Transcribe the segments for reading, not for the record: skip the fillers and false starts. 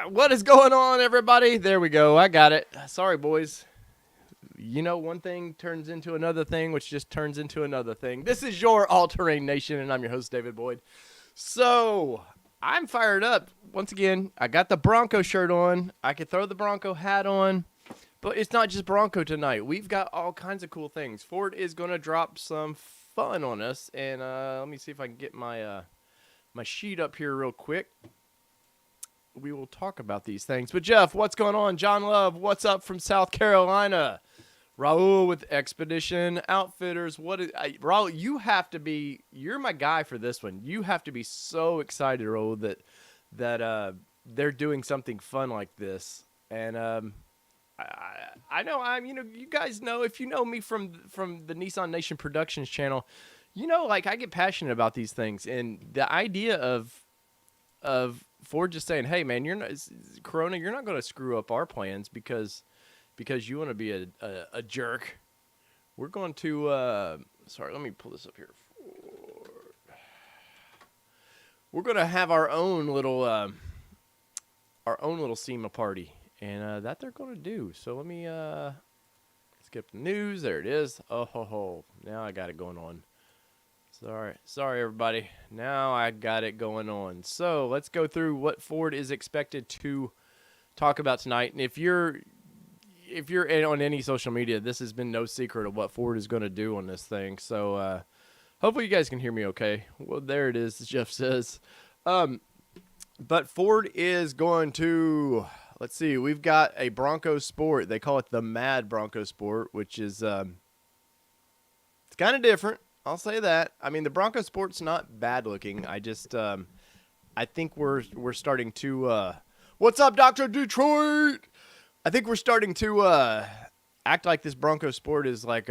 What is going on, everybody? There we go. I got it. Sorry, boys. You know, one thing turns into another thing, which just turns into another thing. This is your All-Terrain Nation, and I'm your host, David Boyd. So, I'm fired up. Once again, I got the Bronco shirt on. I could throw the Bronco hat on. But it's not just Bronco tonight. We've got all kinds of cool things. Ford is going to drop some fun on us. And let me see if I can get my my sheet up here real quick. We will talk about these things. But, Jeff, what's going on? John Love, what's up from South Carolina? Raul with Expedition Outfitters. Raul, you have to be – you're my guy for this one. You have to be so excited, Raul, that they're doing something fun like this. And I know you guys know, if you know me from the Nissan Nation Productions channel, you know, like, I get passionate about these things. And the idea of Ford just saying, hey, man, Corona, you're not going to screw up our plans because you want to be a jerk. We're going to sorry, let me pull this up here. We're going to have our own little SEMA party, and that they're going to do. So let me skip the news. There it is. Oh ho ho! Now I got it going on. Sorry, everybody. Now I got it going on. So let's go through what Ford is expected to talk about tonight. And if you're on any social media, this has been no secret of what Ford is going to do on this thing. So hopefully you guys can hear me okay. Well, there it is, Jeff says. But Ford is going to, let's see, we've got a Bronco Sport. They call it the Mad Bronco Sport, which is it's kind of different. I'll say that. I mean, the Bronco Sport's not bad looking. I just I think we're starting to what's up, Dr. Detroit? I think we're starting to act like this Bronco Sport is like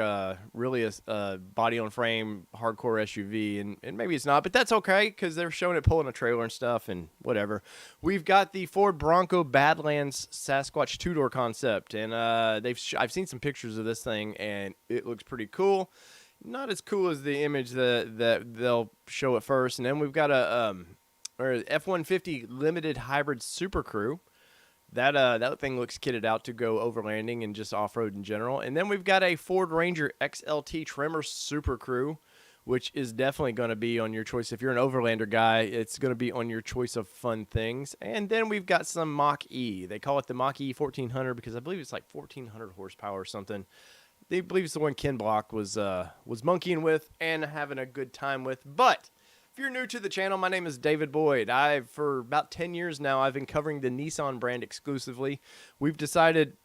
really a body-on-frame hardcore SUV, and maybe it's not, but that's okay because they're showing it pulling a trailer and stuff and whatever. We've got the Ford Bronco Badlands Sasquatch two-door concept, and I've seen some pictures of this thing, and it looks pretty cool. Not as cool as the image that they'll show at first, and then we've got a F-150 limited hybrid Super Crew. That thing looks kitted out to go overlanding and just off-road in general. And then we've got a Ford Ranger XLT Tremor Super Crew, which is definitely going to be on your choice. If you're an overlander guy, it's going to be on your choice of fun things. And then we've got some Mach-E. They call it the Mach-E 1400 because I believe it's like 1400 horsepower or something. They believe it's the one Ken Block was monkeying with and having a good time with. But if you're new to the channel, my name is David Boyd. For about 10 years now, I've been covering the Nissan brand exclusively. We've decided,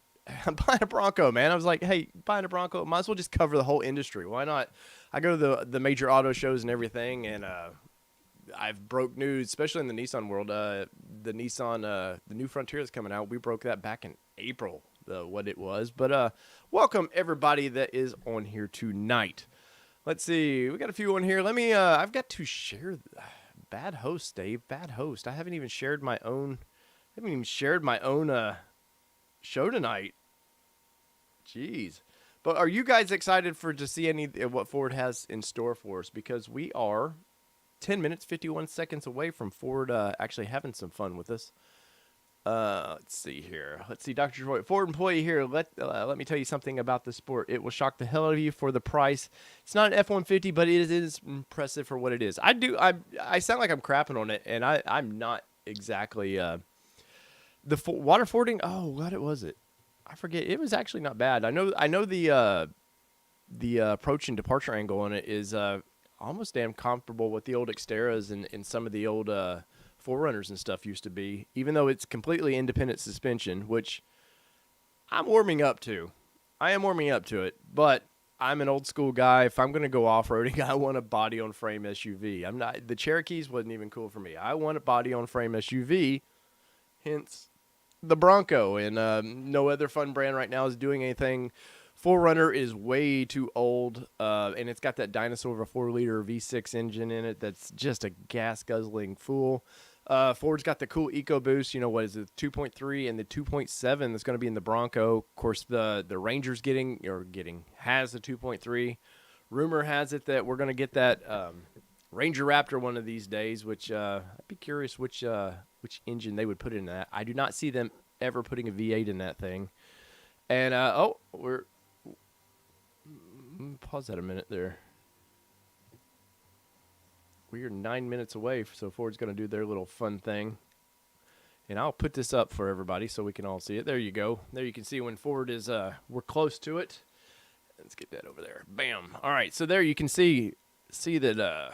I'm buying a Bronco, man. I was like, hey, buying a Bronco, might as well just cover the whole industry. Why not? I go to the major auto shows and everything, and I've broke news, especially in the Nissan world. The Nissan, the new Frontier that's coming out, we broke that back in April, what it was. But welcome, everybody that is on here tonight. Let's see. We got a few on here. Let me, I've got to share. Bad host, Dave. Bad host. I haven't even shared my own show tonight. Jeez. But are you guys excited to see any of what Ford has in store for us? Because we are 10 minutes, 51 seconds away from Ford actually having some fun with us. Let's see here. Let's see, Dr. Detroit, Ford employee here. Let me tell you something about the Sport. It will shock the hell out of you for the price. It's not an F-150, but it is impressive for what it is. I sound like I'm crapping on it, and I'm not exactly. The water fording. Oh, what was it? I forget. It was actually not bad. I know the approach and departure angle on it is almost damn comparable with the old Xteras and some of the old 4Runners and stuff used to be, even though it's completely independent suspension, which I'm warming up to. I am warming up to it, but I'm an old school guy. If I'm going to go off-roading, I want a body-on-frame SUV. I'm not. The Cherokees wasn't even cool for me. I want a body-on-frame SUV, hence the Bronco. And no other fun brand right now is doing anything. 4Runner is way too old, and it's got that dinosaur of a 4-liter V6 engine in it that's just a gas-guzzling fool. Ford's got the cool EcoBoost, you know, what is it, 2.3 and the 2.7 that's going to be in the Bronco. Of course, the Ranger's has the 2.3. Rumor has it that we're going to get that Ranger Raptor one of these days, which I'd be curious which which engine they would put in that. I do not see them ever putting a V8 in that thing. And oh, pause that a minute there. We are 9 minutes away, so Ford's going to do their little fun thing. And I'll put this up for everybody so we can all see it. There you go. There you can see when Ford is, we're close to it. Let's get that over there. Bam. All right, so there you can see that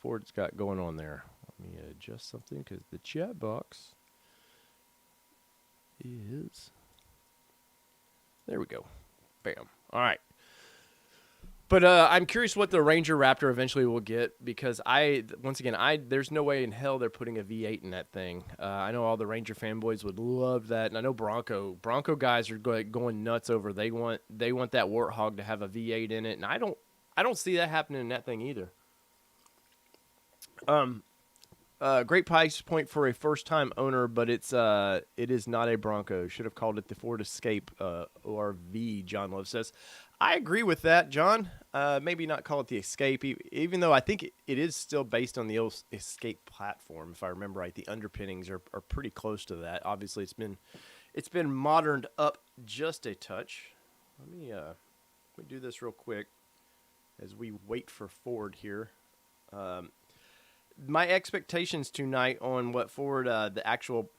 Ford's got going on there. Let me adjust something because the chat box is... There we go. Bam. All right. But I'm curious what the Ranger Raptor eventually will get, because there's no way in hell they're putting a V8 in that thing. I know all the Ranger fanboys would love that, and I know Bronco guys are going nuts over. They want that Warthog to have a V8 in it, and I don't see that happening in that thing either. Great price point for a first-time owner, but it is not a Bronco. Should have called it the Ford Escape ORV. John Love says. I agree with that, John. Maybe not call it the Escape, even though I think it is still based on the old Escape platform, if I remember right. The underpinnings are pretty close to that. Obviously, it's been moderned up just a touch. Let me do this real quick as we wait for Ford here. My expectations tonight on what Ford, the actual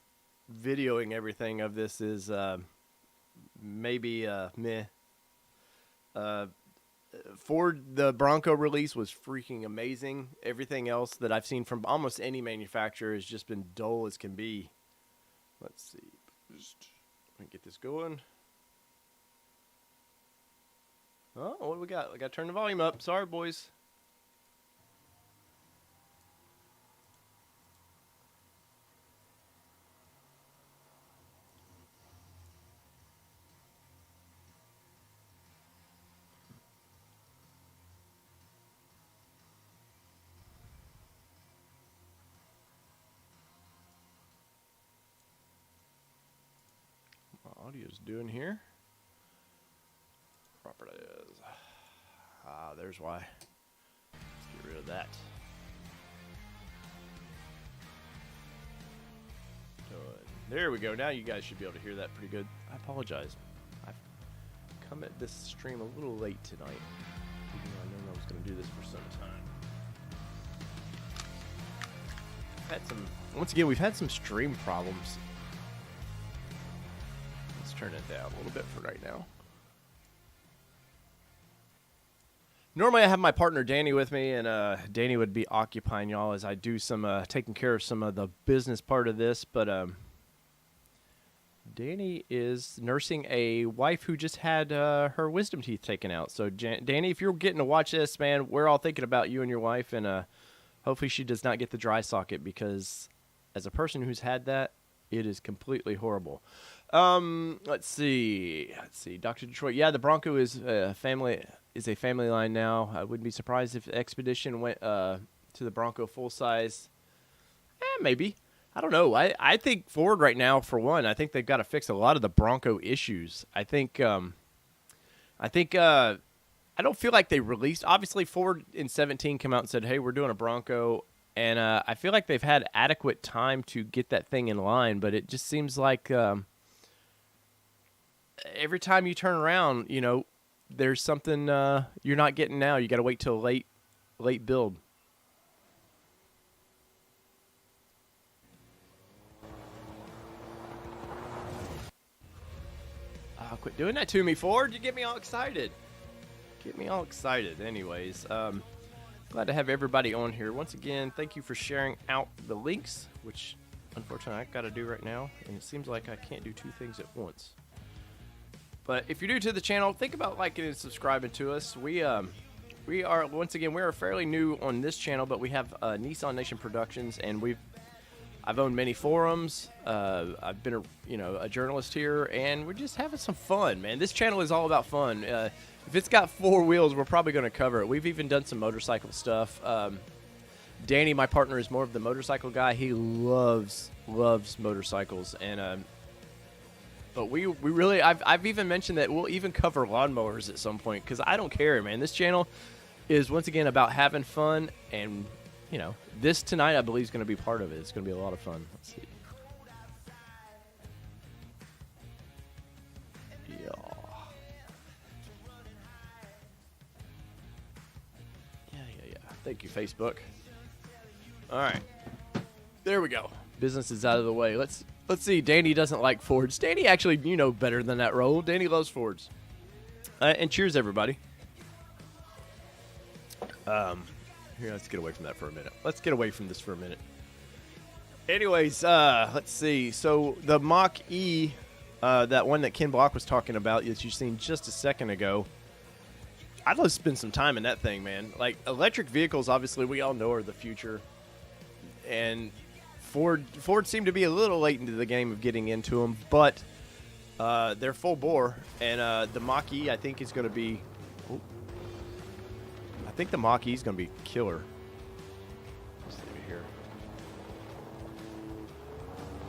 videoing everything of this is maybe meh. Ford, the Bronco release was freaking amazing. Everything else that I've seen from almost any manufacturer has just been dull as can be. Let's see. Let me get this going. Oh, what do we got? I got to turn the volume up. Sorry, boys. Audio's doing here. Properties. There's why. Let's get rid of that. Done. There we go. Now you guys should be able to hear that pretty good. I apologize. I've come at this stream a little late tonight. Even though I know I was going to do this for some time. Once again, we've had some stream problems. Turn it down a little bit for right now. Normally I have my partner Danny with me, and Danny would be occupying y'all as I do some taking care of some of the business part of this, but Danny is nursing a wife who just had her wisdom teeth taken out. So Danny, if you're getting to watch this, man, we're all thinking about you and your wife, and hopefully she does not get the dry socket, because as a person who's had that, it is completely horrible. Let's see. Dr. Detroit. Yeah, the Bronco is a family line now. I wouldn't be surprised if Expedition went to the Bronco full size. Maybe. I don't know. I think Ford right now, for one, I think they've got to fix a lot of the Bronco issues. I don't feel like they released. Obviously, Ford in 2017 came out and said, "Hey, we're doing a Bronco." And I feel like they've had adequate time to get that thing in line, but it just seems like every time you turn around, there's something you're not getting now. You got to wait till late build. Quit doing that to me, Ford. You get me all excited. Anyways, glad to have everybody on here. Once again, thank you for sharing out the links, which unfortunately I've got to do right now, and it seems like I can't do two things at once. But if you're new to the channel, think about liking and subscribing to us. We are fairly new on this channel, but we have Nissan Nation Productions, and I've owned many forums. I've been a journalist here, and we're just having some fun, man. This channel is all about fun. If it's got four wheels, we're probably going to cover it. We've even done some motorcycle stuff. Danny, my partner, is more of the motorcycle guy. He loves motorcycles, and but we really, I've even mentioned that we'll even cover lawnmowers at some point, because I don't care, man. This channel is once again about having fun, and you know, this tonight I believe is going to be part of it. It's going to be a lot of fun. Let's see. Yeah. Thank you, Facebook. All right. There we go. Business is out of the way. Let's see. Danny doesn't like Fords. Danny actually, you know better than that role. Danny loves Fords. And cheers, everybody. Here, let's get away from that for a minute. Let's get away from this for a minute. Anyways, let's see. So the Mach-E, that one that Ken Block was talking about, that you've seen just a second ago, I'd love to spend some time in that thing, man. Like, electric vehicles, obviously, we all know are the future. And Ford seemed to be a little late into the game of getting into them, but they're full bore. And the Mach-E, I think, is going to be... Oh, I think the Mach-E is going to be killer. Let's see here.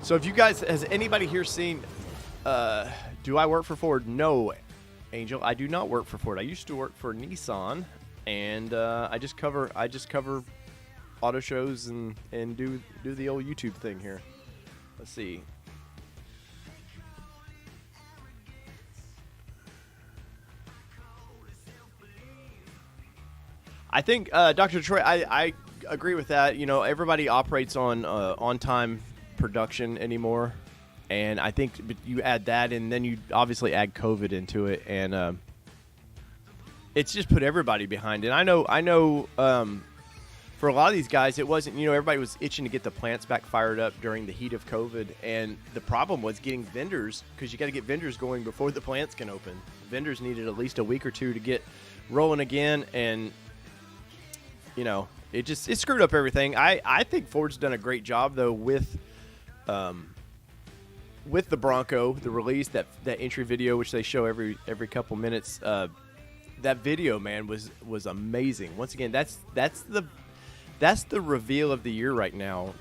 So if you guys... Has anybody here seen... do I work for Ford? No, Angel, I do not work for Ford. I used to work for Nissan, and I just cover auto shows and do the old YouTube thing here. Let's see. I think Dr. Detroit, I agree with that. You know, everybody operates on time production anymore. And I think you add that, and then you obviously add COVID into it, and it's just put everybody behind it. I know. For a lot of these guys, it wasn't. You know, everybody was itching to get the plants back fired up during the heat of COVID, and the problem was getting vendors, because you got to get vendors going before the plants can open. Vendors needed at least a week or two to get rolling again, and you know, it screwed up everything. I think Ford's done a great job though with the Bronco, the release, that entry video, which they show every couple minutes, that video, man, was amazing. Once again, that's the reveal of the year right now.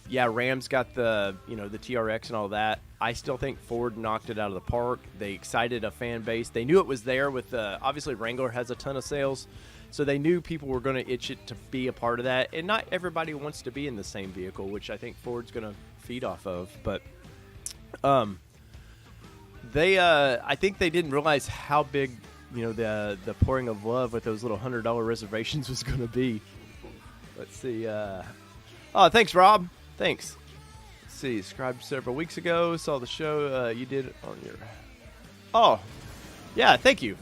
Yeah, Ram's got the TRX and all that. I still think Ford knocked it out of the park. They excited a fan base. They knew it was there with obviously Wrangler has a ton of sales, so they knew people were going to itch it to be a part of that. And not everybody wants to be in the same vehicle, which I think Ford's going to feed off of, but. I think they didn't realize how big, the pouring of love with those little $100 reservations was going to be. Let's see. Oh, thanks, Rob. Thanks. Let's see. Subscribed several weeks ago. Saw the show you did on your. Oh, yeah. Thank you.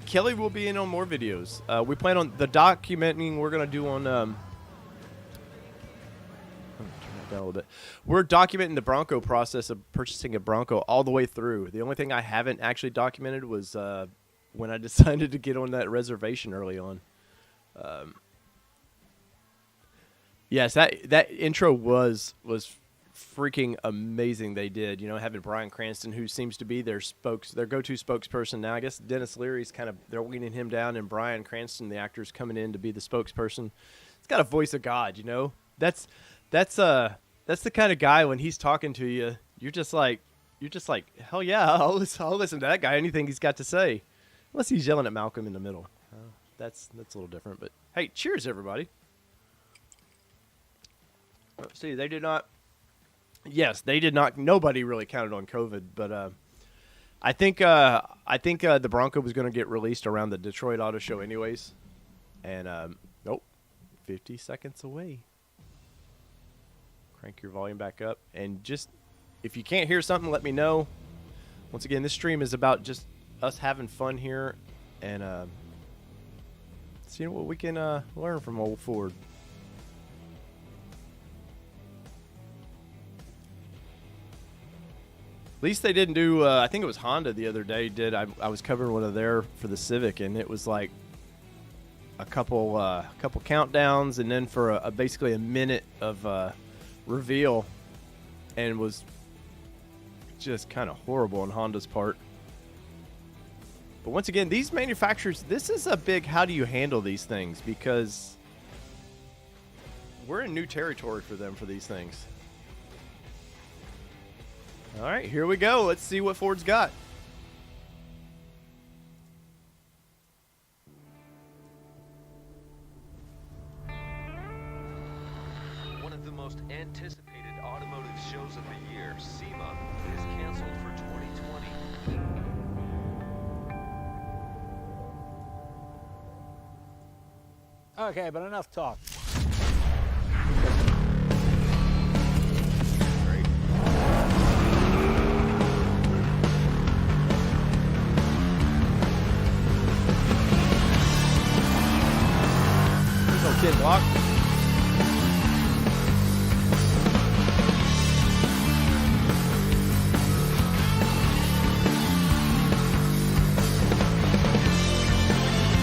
Kelly will be in on more videos. We plan on the documenting we're going to do on. Down a little bit. We're documenting the Bronco process of purchasing a Bronco all the way through. The only thing I haven't actually documented was when I decided to get on that reservation early on. Yes, that intro was freaking amazing. They did, having Bryan Cranston, who seems to be their go-to spokesperson now. I guess Dennis Leary's they're weaning him down, and Bryan Cranston, the actor's coming in to be the spokesperson. It's got a voice of God, That's the kind of guy when he's talking to you, you're just like, hell yeah, I'll listen to that guy, anything he's got to say, unless he's yelling at Malcolm in the middle. That's a little different, but hey, cheers, everybody. Let's see, they did not. Yes, they did not. Nobody really counted on COVID, but I think the Bronco was going to get released around the Detroit Auto Show, anyways, and nope, 50 seconds away. Crank your volume back up, and just if you can't hear something, let me know. Once again, this stream is about just us having fun here and seeing what we can learn from old Ford. At least they didn't do I think it was Honda the other day did. I was covering one of their for the Civic, and it was like a couple countdowns, and then for basically a minute of reveal, and was just kind of horrible on Honda's part. But once again, these manufacturers, this is a big how do you handle these things, because we're in new territory for them for these things. All right, here we go. Let's see what Ford's got. year, SEMA is canceled for 2020. Okay, but enough talk. Kid block.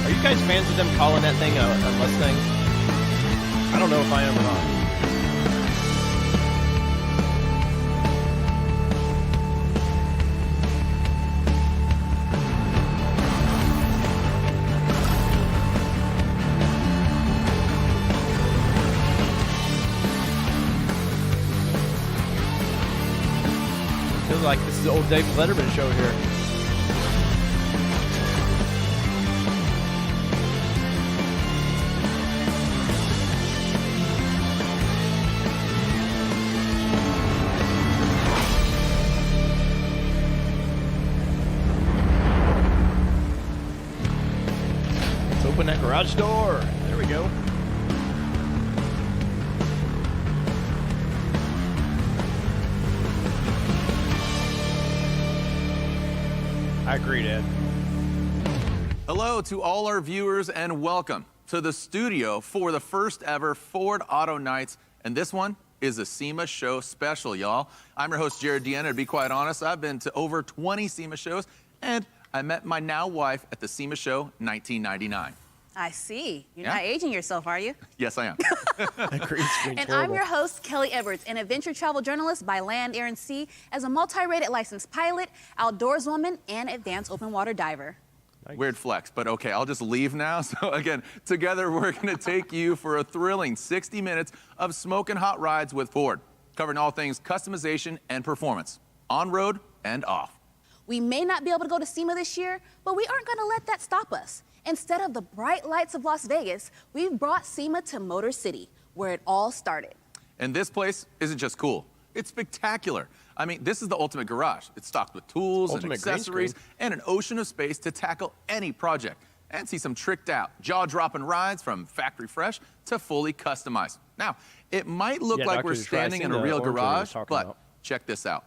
Are you guys fans of them calling that thing a Mustang? I don't know if I am or not. Feels like this is the old David Letterman show here. Let's open that garage door. There we go. I agree, Ed. Hello to all our viewers and welcome to the studio for the first ever Ford Auto Nights. And this one is a SEMA show special, y'all. I'm your host, Jared Deanna. To be quite honest, I've been to over 20 SEMA shows, and I met my now wife at the SEMA show 1999. I see. You're Yeah. not aging yourself, are you? Yes, I am. That green screen's And horrible. I'm your host, Kelly Edwards, an adventure travel journalist by land, air, and sea, as a multi-rated licensed pilot, outdoors woman, and advanced open water diver. Nice. Weird flex, but okay, I'll just leave now. So again, together we're gonna take you for a thrilling 60 minutes of smoking hot rides with Ford, covering all things customization and performance, on-road and off. We may not be able to go to SEMA this year, but we aren't going to let that stop us. Instead of the bright lights of Las Vegas, we've brought SEMA to Motor City, where it all started. And this place isn't just cool, it's spectacular. I mean, this is the ultimate garage. It's stocked with tools and Ultimate green accessories screen. and an ocean of space to tackle any project. And see some tricked out, jaw-dropping rides from factory fresh to fully customized. Now, it might look Yeah, like Dr. we're Detroit, standing I in seen a the real orange one you were garage, talking but about. check this out.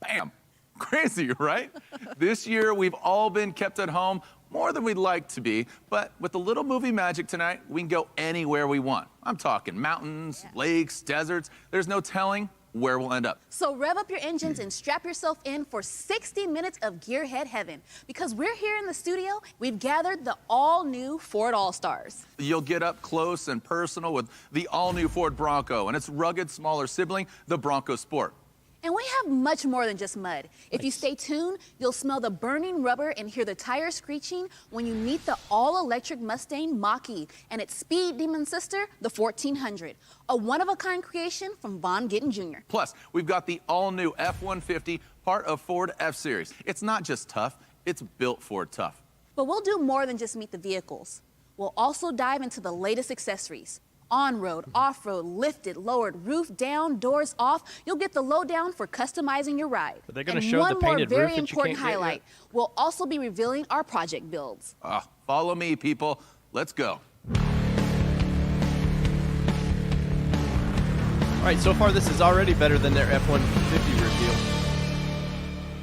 Bam! Crazy, right? This year, we've all been kept at home more than we'd like to be, but with a little movie magic tonight, we can go anywhere we want. I'm talking mountains, lakes, deserts. There's no telling where we'll end up. So rev up your engines and strap yourself in for 60 minutes of gearhead heaven. Because we're here in the studio, we've gathered the all-new Ford All-Stars. You'll get up close and personal with the all-new Ford Bronco and its rugged, smaller sibling, the Bronco Sport. And we have much more than just mud. If you stay tuned, you'll smell the burning rubber and hear the tires screeching when you meet the all-electric Mustang Mach-E and its speed demon sister, the 1400, a one-of-a-kind creation from Von Gittin Jr. Plus, we've got the all-new F-150, part of Ford F-Series. It's not just tough, it's built for tough. But we'll do more than just meet the vehicles. We'll also dive into the latest accessories. On-road, off-road, lifted, lowered, roof down, doors off. You'll get the lowdown for customizing your ride. But they're gonna And show the one more painted very roof that you important can't get yet? highlight. We'll also be revealing our project builds. Follow me, people. Let's go. All right, so far this is already better than their F-150 reveal.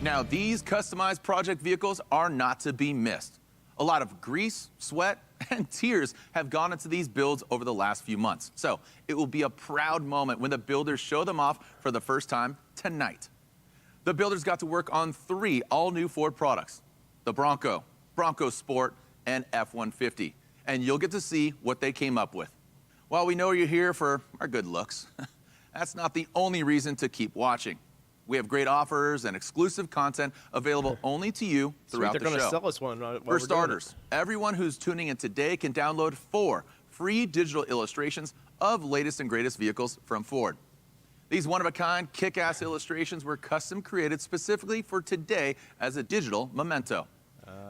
Now, these customized project vehicles are not to be missed. A lot of grease, sweat, and tears have gone into these builds over the last few months. So it will be a proud moment when the builders show them off for the first time tonight. The builders got to work on 3 all-new Ford products, the Bronco, Bronco Sport, and F-150. And you'll get to see what they came up with. While we know you're here for our good looks, that's not the only reason to keep watching. We have great offers and exclusive content available only to you throughout They're the going to show. sell us one. While For we're doing it. starters, everyone who's tuning in today can download 4 free digital illustrations of latest and greatest vehicles from Ford. These one-of-a-kind, kick-ass illustrations were custom created specifically for today as a digital memento.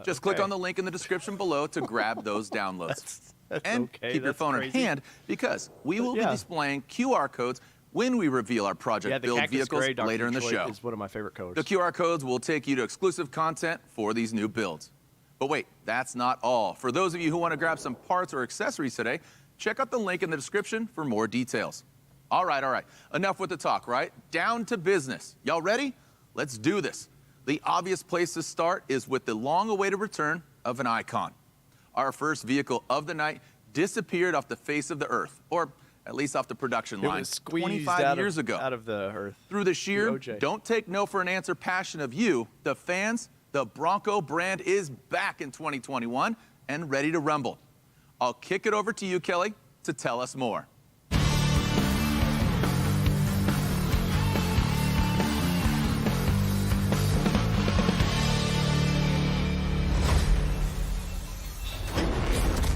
Just click okay. on the link in the description below to grab those downloads. That's And okay. keep your That's phone crazy. in hand because we will be Yeah. displaying QR codes when we reveal our project Yeah, the build cactus vehicles gray Dr. later in the Detroit show. is one of my favorite colors. The QR codes will take you to exclusive content for these new builds. But wait, that's not all. For those of you who want to grab some parts or accessories today, check out the link in the description for more details. All right. Enough with the talk, right? Down to business. Y'all ready? Let's do this. The obvious place to start is with the long-awaited return of an icon. Our first vehicle of the night disappeared off the face of the earth, or at least off the production It line, was squeezed 25 years ago. out of the earth. Through the sheer OJ. don't take no for an answer passion of you, the fans, the Bronco brand is back in 2021 and ready to rumble. I'll kick it over to you, Kelly, to tell us more.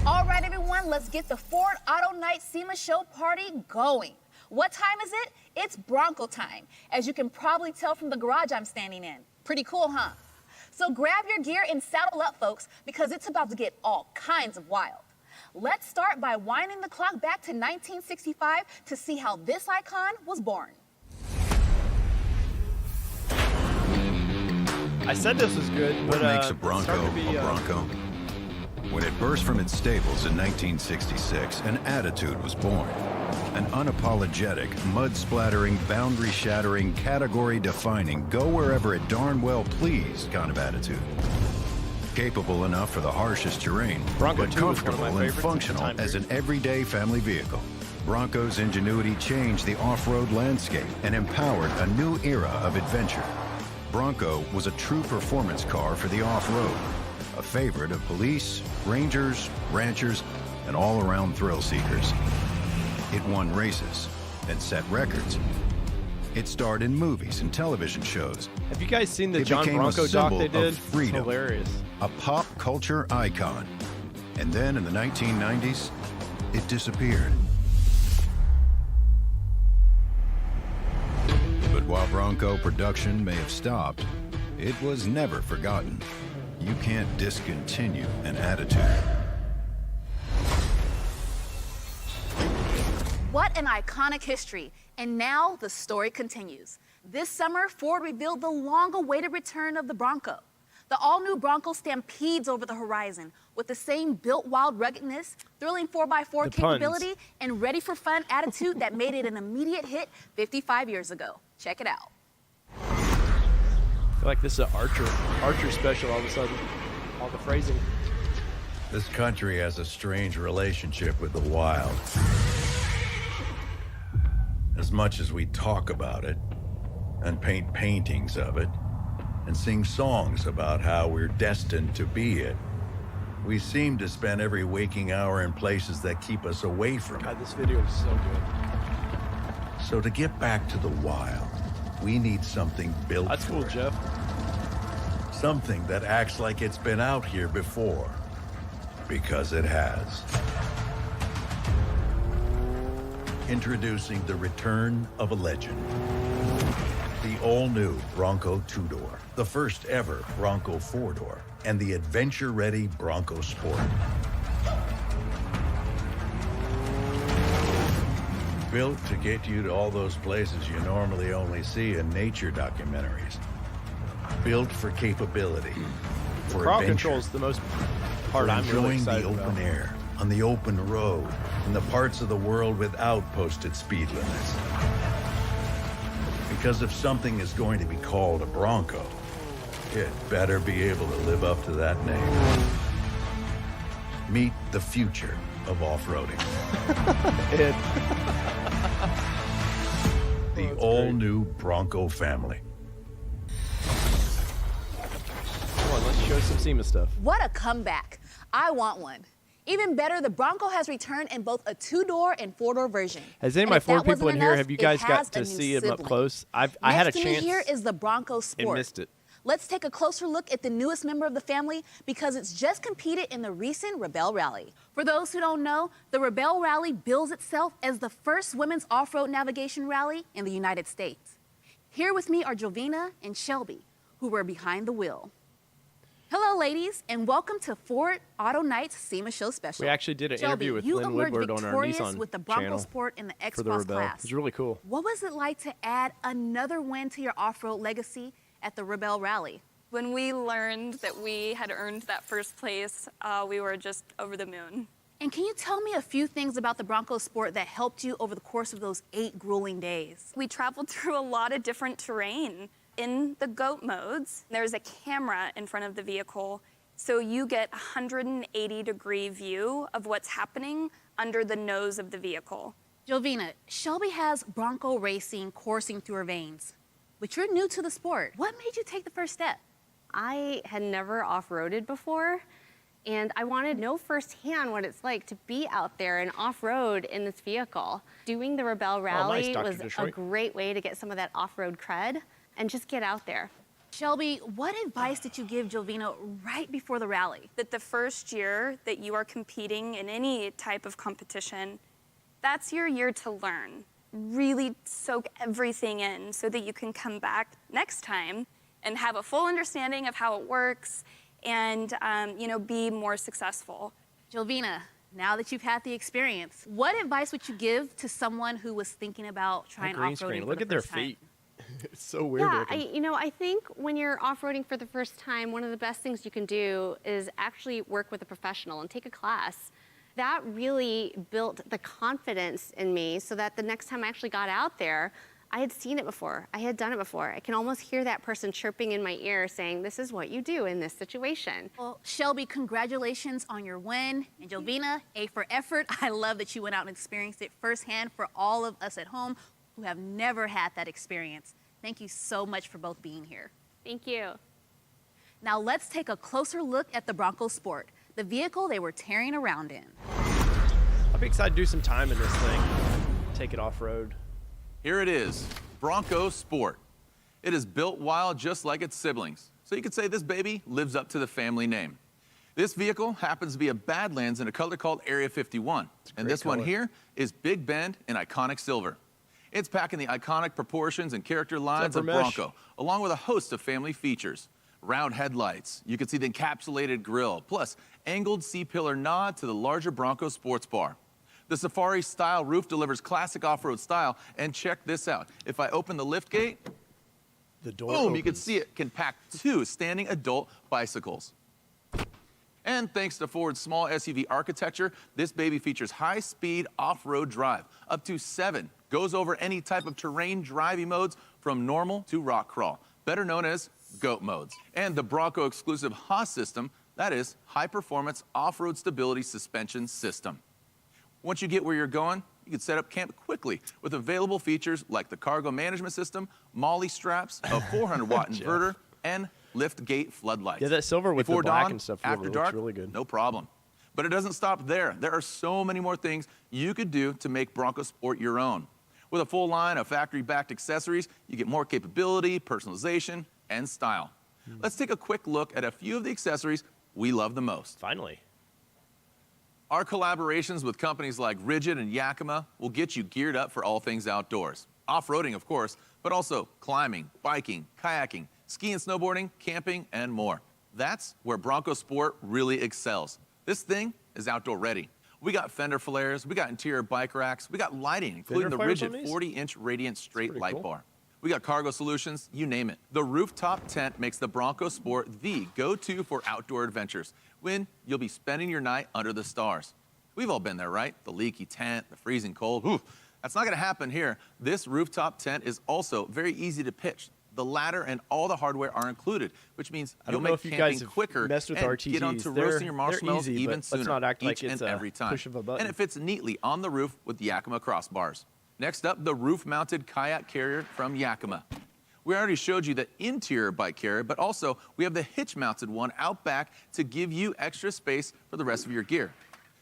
All right, everyone, let's get the Ford Auto Night SEMA show party going. What time is it? It's Bronco time, as you can probably tell from the garage I'm standing in. Pretty cool, huh? So grab your gear and saddle up, folks, because it's about to get all kinds of wild. Let's start by winding the clock back to 1965 to see how this icon was born. I said this was good, but What makes a it's Bronco starting to be, a Bronco? When it burst from its stables in 1966, an attitude was born. An unapologetic, mud-splattering, boundary-shattering, category-defining, go-wherever-it-darn-well please kind of attitude. Capable enough for the harshest terrain, Bronco but 2 was one of my comfortable and favorites at the functional time as an period. everyday family vehicle. Bronco's ingenuity changed the off-road landscape and empowered a new era of adventure. Bronco was a true performance car for the off-road, a favorite of police, rangers, ranchers, and all-around thrill seekers. It won races and set records. It starred in movies and television shows. Have you guys seen the It John became a Bronco doc symbol they of did? It's freedom. hilarious. A pop culture icon. And then in the 1990s, it disappeared. But while Bronco production may have stopped, it was never forgotten. You can't discontinue an attitude. What an iconic history. And now the story continues. This summer, Ford revealed the long-awaited return of the Bronco. The all-new Bronco stampedes over the horizon with the same built wild ruggedness, thrilling 4x4 The puns. capability, and ready for fun attitude that made it an immediate hit 55 years ago. Check it out. I feel like this is an Archer special all of a sudden. All the phrasing. This country has a strange relationship with the wild. As much as we talk about it, and paint paintings of it, and sing songs about how we're destined to be it, we seem to spend every waking hour in places that keep us away from it. God, this video is so good. So to get back to the wild, we need something built That's for cool, it. Jeff. Something that acts like it's been out here before. Because it has. Introducing the return of a legend. The all-new Bronco two-door. The first ever Bronco four-door. And the adventure-ready Bronco Sport. Built to get you to all those places you normally only see in nature documentaries. Built for capability, for Crowd adventure, control is the most part for I'm really enjoying excited the open about. air, on the open road, in the parts of the world without posted speed limits. Because if something is going to be called a Bronco, it better be able to live up to that name. Meet the future of off-roading. It- The that's all-new Bronco family. Come on, let's show some SEMA stuff. What a comeback. I want one. Even better, the Bronco has returned in both a two-door and four-door version. Has any of And my if that Ford people wasn't in here, enough, have you it guys got has a to new see him up sibling. close? I had a Next to me chance here is the Bronco Sport. and missed it. Let's take a closer look at the newest member of the family because it's just competed in the recent Rebelle Rally. For those who don't know, the Rebelle Rally bills itself as the first women's off-road navigation rally in the United States. Here with me are Jovina and Shelby, who were behind the wheel. Hello, ladies, and welcome to Ford Auto Night's SEMA Show Special. We actually did an Shelby, interview with you Lynn emerged Woodward on our victorious Nissan with the Bronco channel Sport in the for the X-Cross Rebel. class. It's really cool. What was it like to add another win to your off-road legacy at the Rebel Rally? When we learned that we had earned that first place, we were just over the moon. And can you tell me a few things about the Bronco Sport that helped you over the course of those 8 grueling days? We traveled through a lot of different terrain. In the GOAT modes, there's a camera in front of the vehicle, so you get a 180-degree view of what's happening under the nose of the vehicle. Jovina, Shelby has Bronco racing coursing through her veins, but you're new to the sport. What made you take the first step? I had never off-roaded before, and I wanted to know firsthand what it's like to be out there and off-road in this vehicle. Doing the Rebel Rally Dr. was Detroit. a great way to get some of that off-road cred and just get out there. Shelby, what advice did you give Jovina right before the rally? That the first year that you are competing in any type of competition, that's your year to learn. Really soak everything in so that you can come back next time and have a full understanding of how it works and be more successful. Jovina, now that you've had the experience, what advice would you give to someone who was thinking about trying green off-roading screen. for Look the at their first time? feet. It's so weird Yeah, looking. I think when you're off-roading for the first time, one of the best things you can do is actually work with a professional and take a class. That really built the confidence in me so that the next time I actually got out there, I had seen it before. I had done it before. I can almost hear that person chirping in my ear saying, this is what you do in this situation. Well, Shelby, congratulations on your win. And Jovina, A for effort. I love that you went out and experienced it firsthand for all of us at home who have never had that experience. Thank you so much for both being here. Thank you. Now let's take a closer look at the Bronco Sport, the vehicle they were tearing around in. I'll be excited to do some time in this thing. Take it off-road. Here it is, Bronco Sport. It is built wild just like its siblings. So you could say this baby lives up to the family name. This vehicle happens to be a Badlands in a color called Area 51. And this one color. here is Big Bend in iconic silver. It's packing the iconic proportions and character lines of Zebra mesh. Bronco, along with a host of family features. Round headlights, you can see the encapsulated grille, plus angled C-pillar nod to the larger Bronco sports bar. The Safari-style roof delivers classic off-road style, and check this out. If I open the lift gate, The door boom, you can opens. see it can pack 2 standing adult bicycles. And thanks to Ford's small SUV architecture, this baby features high-speed off-road drive, up to 7, goes over any type of terrain driving modes from normal to rock crawl, better known as GOAT modes. And the Bronco exclusive Haas system, that is high-performance off-road stability suspension system. Once you get where you're going, you can set up camp quickly with available features like the cargo management system, MOLLE straps, a 400-watt inverter, and lift gate floodlights. Yeah, that silver with Before the black dawn, and stuff after looks dark, really good. no problem. But it doesn't stop there. There are so many more things you could do to make Bronco Sport your own. With a full line of factory-backed accessories, you get more capability, personalization, and style. Let's take a quick look at a few of the accessories we love the most. Finally. Our collaborations with companies like Rigid and Yakima will get you geared up for all things outdoors. Off-roading, of course, but also climbing, biking, kayaking, ski and snowboarding, camping, and more. That's where Bronco Sport really excels. This thing is outdoor ready. We got fender flares, we got interior bike racks, we got lighting, including the flares on Rigid these? 40-inch radiant straight pretty light cool. bar. We got cargo solutions, you name it. The rooftop tent makes the Bronco Sport the go-to for outdoor adventures when you'll be spending your night under the stars. We've all been there, right? The leaky tent, the freezing cold. Ooh, that's not gonna happen here. This rooftop tent is also very easy to pitch. The ladder and all the hardware are included, which means I you'll don't know make if you camping guys have quicker messed with and RTGs. get onto They're- roasting your they're marshmallows easy, even but let's sooner, not act like each it's and a every time. push of a button. And it fits neatly on the roof with the Yakima crossbars. Next up, the roof-mounted kayak carrier from Yakima. We already showed you the interior bike carrier, but also we have the hitch-mounted one out back to give you extra space for the rest of your gear.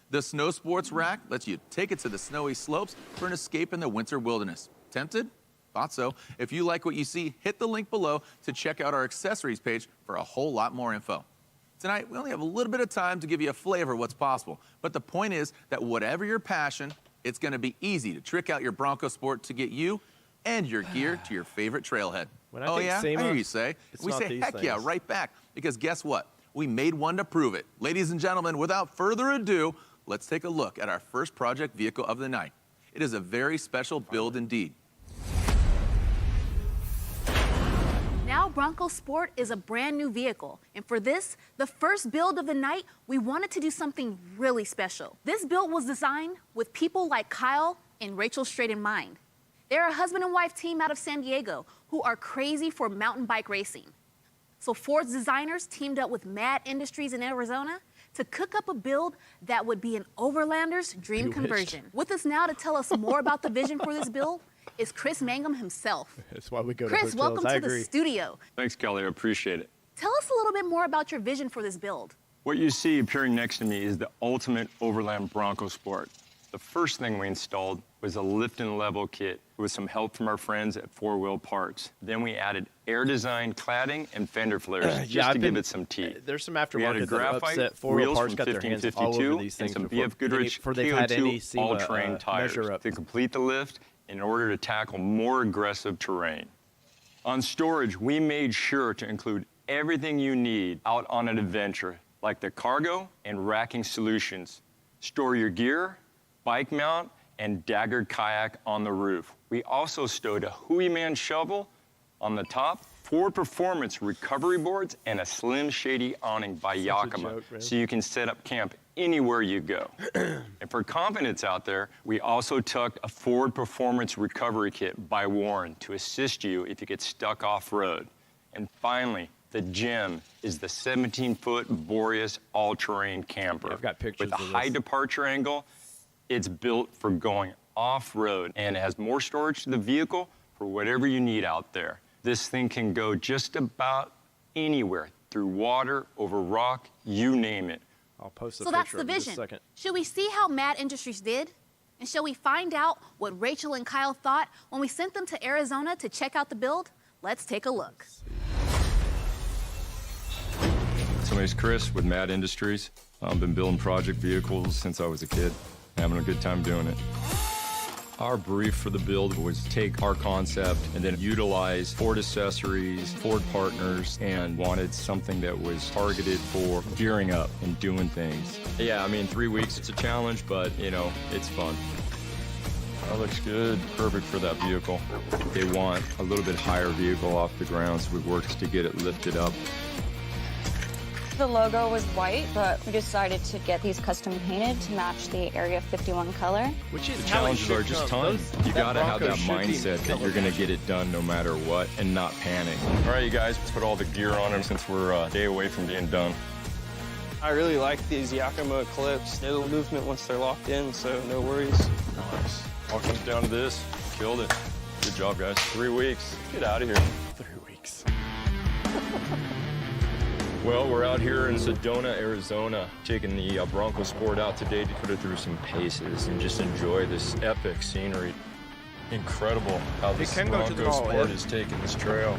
The Snow Sports rack lets you take it to the snowy slopes for an escape in the winter wilderness. Tempted? Thought so. If you like what you see, hit the link below to check out our accessories page for a whole lot more info. Tonight, we only have a little bit of time to give you a flavor of what's possible, but the point is that whatever your passion, it's going to be easy to trick out your Bronco Sport to get you and your gear to your favorite trailhead. When I Oh think yeah? SEMA, I hear you say. it's We not say these heck yeah things. right back, because guess what? we made one to prove it. Ladies and gentlemen, without further ado, let's take a look at our first project vehicle of the night. It is a very special build indeed. Now Bronco Sport is a brand new vehicle, and for this, the first build of the night, we wanted to do something really special. This build was designed with people like Kyle and Rachel Strait in mind. They're a husband and wife team out of San Diego who are crazy for mountain bike racing. So Ford's designers teamed up with Mad Industries in Arizona to cook up a build that would be an overlander's dream conversion. With us now to tell us more about the vision for this build is Chris Mangum himself. That's why we go to Chris, hotels. welcome to the studio. Thanks, Kelly. I appreciate it. Tell us a little bit more about your vision for this build. What you see appearing next to me is the ultimate overland Bronco Sport. The first thing we installed was a lift and level kit with some help from our friends at Four Wheel Parts. Then we added air design cladding and fender flares just to give it some teeth. There's some We added aftermarket that graphite upset Four Wheel wheels Parts from got their hands all over 1552 these and things some before, BF Goodrich before they've had any KO2 SEMA all-terrain tires measure up. to complete the lift in order to tackle more aggressive terrain. On storage, we made sure to include everything you need out on an adventure, like the cargo and racking solutions. Store your gear, bike mount, and daggered kayak on the roof. We also stowed a Hooyman shovel on the top, Ford Performance recovery boards, and a Slim Shady awning by Yakima, joke, man. so you can set up camp anywhere you go. And for confidence out there, we also tucked a Ford Performance recovery kit by Warren to assist you if you get stuck off-road. And finally, the gem is the 17-foot Boreas all-terrain camper. Yeah, I've got pictures with a of high this. departure angle. It's built for going off-road, and it has more storage to the vehicle for whatever you need out there. This thing can go just about anywhere, through water, over rock, you name it. I'll post a So picture that's the of it in just a vision. second. Should we see how Mad Industries did? And shall we find out what Rachel and Kyle thought when we sent them to Arizona to check out the build? Let's take a look. So my name's Chris with Mad Industries. I've been building project vehicles since I was a kid, having a good time doing it. Our brief for the build was take our concept and then utilize Ford accessories, Ford partners, and wanted something that was targeted for gearing up and doing things. Yeah, I mean, 3 weeks, it's a challenge, but, you know, it's fun. That looks good. Perfect for that vehicle. They want a little bit higher vehicle off the ground, so we worked to get it lifted up. The logo was white, but we decided to get these custom painted to match the Area 51 color. Which is The how it challenges are should just come. time. Those- You gotta have Bronco that should be mindset that color you're gonna matched. get it done no matter what and not panic. All right, you guys, let's put all the gear on them since we're a day away from being done. I really like these Yakima clips. No movement once they're locked in, so no worries. Nice. All comes down to this. Killed it. Good job, guys. 3 weeks. Get out of here. 3 weeks. Well, we're out here in Sedona, Arizona, taking the Bronco Sport out today to put it through some paces and just enjoy this epic scenery. Incredible how this can go to the Bronco mall, Sport Ed. is taking this trail.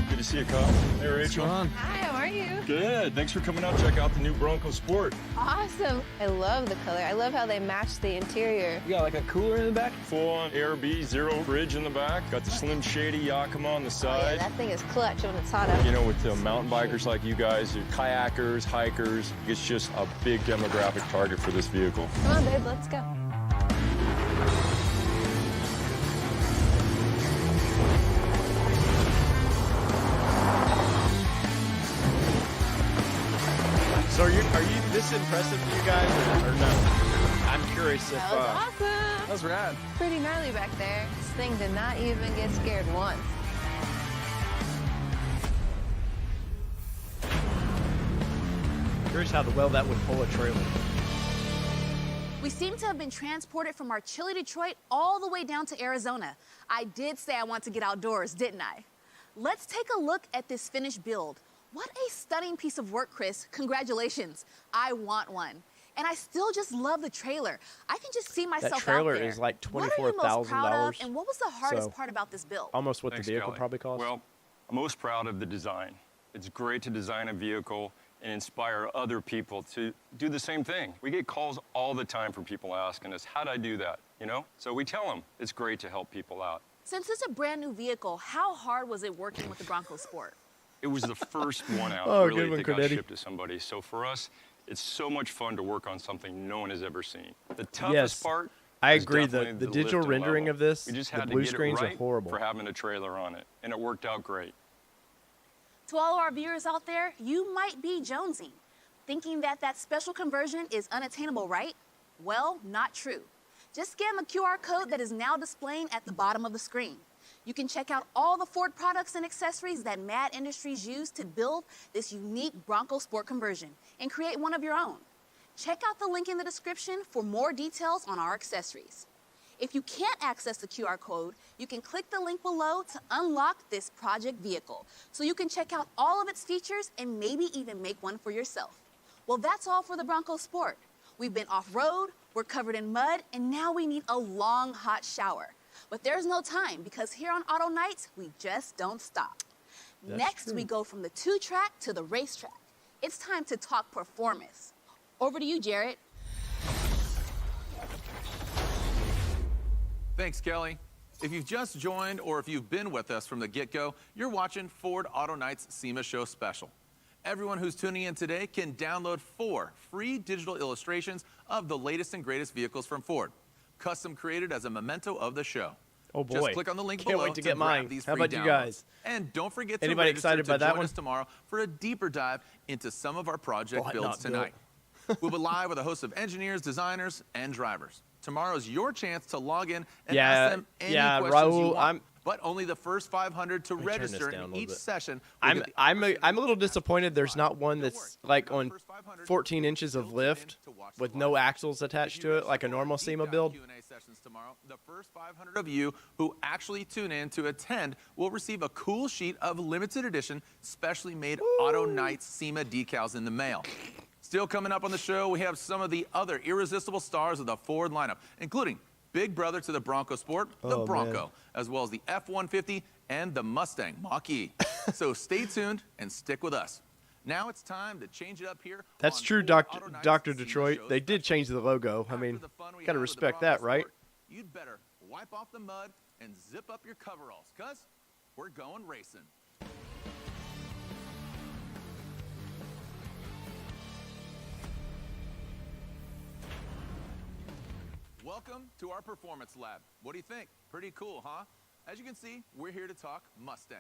Good to see you, Kyle. Hey, Rachel. Hi, how are you? Good. Thanks for coming out. Check out the new Bronco Sport. Awesome. I love the color. I love how they match the interior. You got like a cooler in the back? Full-on AirB, zero fridge in the back. Got the Slim Shady Yakima on the Oh, yeah, side. that thing is clutch when it's hot out. You know, with the mountain bikers like you guys, your kayakers, hikers, it's just a big demographic target for this vehicle. Come on, babe, let's go. So are you this impressive to you guys or no? I'm curious if That was awesome. That was rad. Pretty gnarly back there. This thing did not even get scared once. curious how well that would pull a trailer. We seem to have been transported from our chilly Detroit all the way down to Arizona. I did say I want to get outdoors, didn't I? Let's take a look at this finished build. What a stunning piece of work, Chris. Congratulations. I want one. And I still just love the trailer. I can just see myself That trailer out there. is like What are you most proud of, $24,000. and what was the hardest So, part about this build? Almost what Thanks, the vehicle Kelly. probably cost. Well, I'm most proud of the design. It's great to design a vehicle and inspire other people to do the same thing. We get calls all the time from people asking us, how'd I do that? You know? So we tell them it's great to help people out. Since it's a brand new vehicle, how hard was it working with the Bronco Sport? It was the first one out, Oh, really, good one, that got Cornetti. shipped to somebody. So for us, it's so much fun to work on something no one has ever seen. The toughest Yes, part I is agree. definitely The lift digital and rendering level. of this, We just the had to blue get screens it are right horrible. for having a trailer on it, and it worked out great. To all our viewers out there, you might be jonesing, thinking that that special conversion is unattainable, right? Well, not true. Just scan the QR code that is now displaying at the bottom of the screen. You can check out all the Ford products and accessories that Mad Industries used to build this unique Bronco Sport conversion and create one of your own. Check out the link in the description for more details on our accessories. If you can't access the QR code, you can click the link below to unlock this project vehicle so you can check out all of its features and maybe even make one for yourself. Well, that's all for the Bronco Sport. We've been off-road, we're covered in mud, and now we need a long, hot shower. But there's no time because here on Auto Nights, we just don't stop. That's Next, true. we go from the two-track to the racetrack. It's time to talk performance. Over to you, Jared. Thanks, Kelly. If you've just joined or if you've been with us from the get-go, you're watching Ford Auto Nights SEMA Show Special. Everyone who's tuning in today can download 4 free digital illustrations of the latest and greatest vehicles from Ford, custom created as a memento of the show. Oh boy! Just click on the link Can't below wait to get grab mine. these How free about you downloads. guys? And don't forget to Anybody register excited to by that join one? us tomorrow for a deeper dive into some of our project Bought, builds not built. tonight. We'll be live with a host of engineers, designers, and drivers. Tomorrow's your chance to log in and ask them any questions you Raul, want. But only the first 500 to me turn this register down a in little each bit. session. will I'm get the I'm a, opportunity I'm a little to ask disappointed. There's live. not one Don't that's worry, like the on first 500 14 inches of built lift in to watch with the no live. axles attached to it, like a normal Deep SEMA dive build. Q&A sessions tomorrow. The first 500 of you who actually tune in to attend will receive a cool sheet of limited edition, specially made Auto Nights SEMA decals in the mail. Still coming up on the show, we have some of the other irresistible stars of the Ford lineup, including big brother to the Bronco Sport, the Oh, Bronco, man. as well as the F-150 and the Mustang Mach-E. So stay tuned and stick with us. Now it's time to change it up here. That's on true, Ford Dr. Auto Nights Dr. SEMA Detroit. Show They did Special. change the logo. I After mean, the fun we gotta had with the respect Bronco that, right? Sport, you'd better wipe off the mud and zip up your coveralls, cuz we're going racing. Welcome to our performance lab. What do you think? Pretty cool, huh? As you can see, we're here to talk Mustang.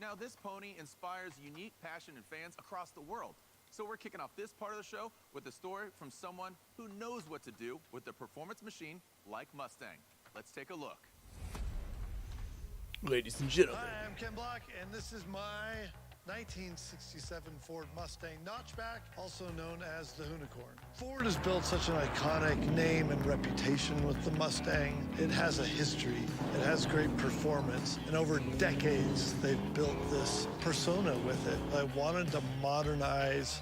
Now, this pony inspires unique passion in fans across the world. So we're kicking off this part of the show with a story from someone who knows what to do with a performance machine like Mustang. Let's take a look. Ladies and gentlemen. Hi, I'm Ken Block, and this is my 1967 Ford Mustang Notchback, also known as the Unicorn. Ford has built such an iconic name and reputation with the Mustang. It has a history, it has great performance, and over decades they've built this persona with it. I wanted to modernize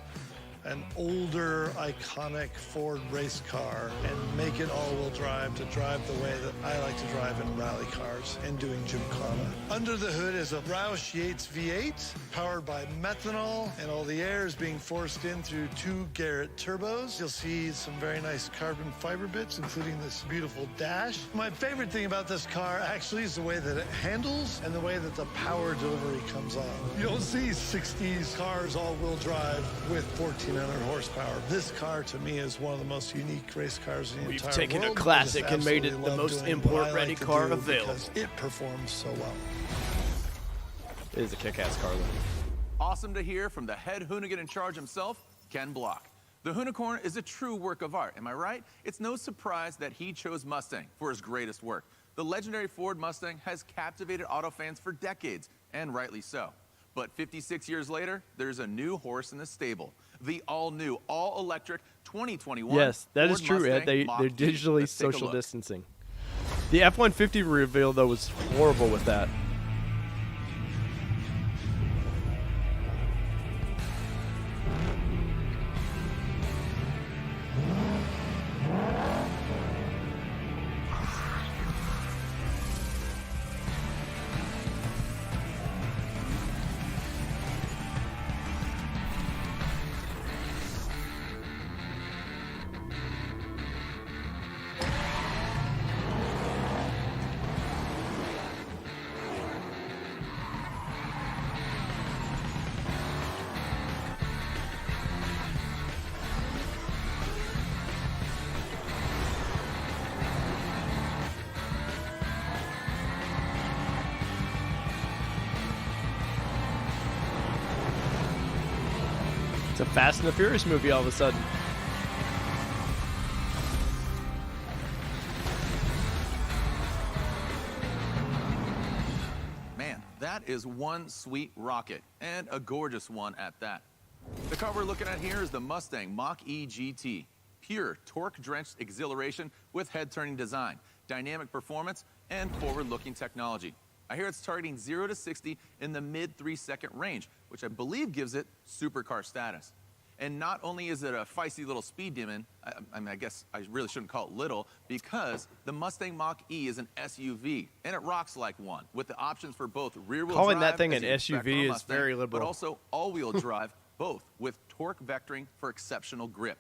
an older, iconic Ford race car and make it all-wheel drive to drive the way that I like to drive in rally cars and doing gymkhana. Under the hood is a Roush Yates V8 powered by methanol, and all the air is being forced in through 2 Garrett turbos. You'll see some very nice carbon fiber bits, including this beautiful dash. My favorite thing about this car actually is the way that it handles and the way that the power delivery comes on. You don't see 60s cars all-wheel drive with 1,400 horsepower. This car, to me, is one of the most unique race cars in the We've entire taken a world. I classic just and made it absolutely the love most doing what I import-ready like to car do available. because it performs so well. It is a kick-ass car, though. Awesome to hear from the head hoonigan in charge himself, Ken Block. The Unicorn is a true work of art, am I right? It's no surprise that he chose Mustang for his greatest work. The legendary Ford Mustang has captivated auto fans for decades, and rightly so. But 56 years later, there's a new horse in the stable. The all-new, all-electric 2021 Yes, that is Ford true, Ed. Mustang They're Mach-E. digitally Let's take a social look. distancing. The F-150 reveal, though, was horrible with that. It's a Fast and the Furious movie all of a sudden. Man, that is one sweet rocket, and a gorgeous one at that. The car we're looking at here is the Mustang Mach-E GT. Pure torque-drenched exhilaration with head-turning design, dynamic performance, and forward-looking technology. I hear it's targeting 0 to 60 in the mid 3-second range, which I believe gives it supercar status. And not only is it a feisty little speed demon, I mean, I guess I really shouldn't call it little, because the Mustang Mach-E is an SUV, and it rocks like one, with the options for both rear-wheel drive, Calling that thing as an you'd expect from a SUV is Mustang, very liberal. but also all-wheel drive, both with torque vectoring for exceptional grip.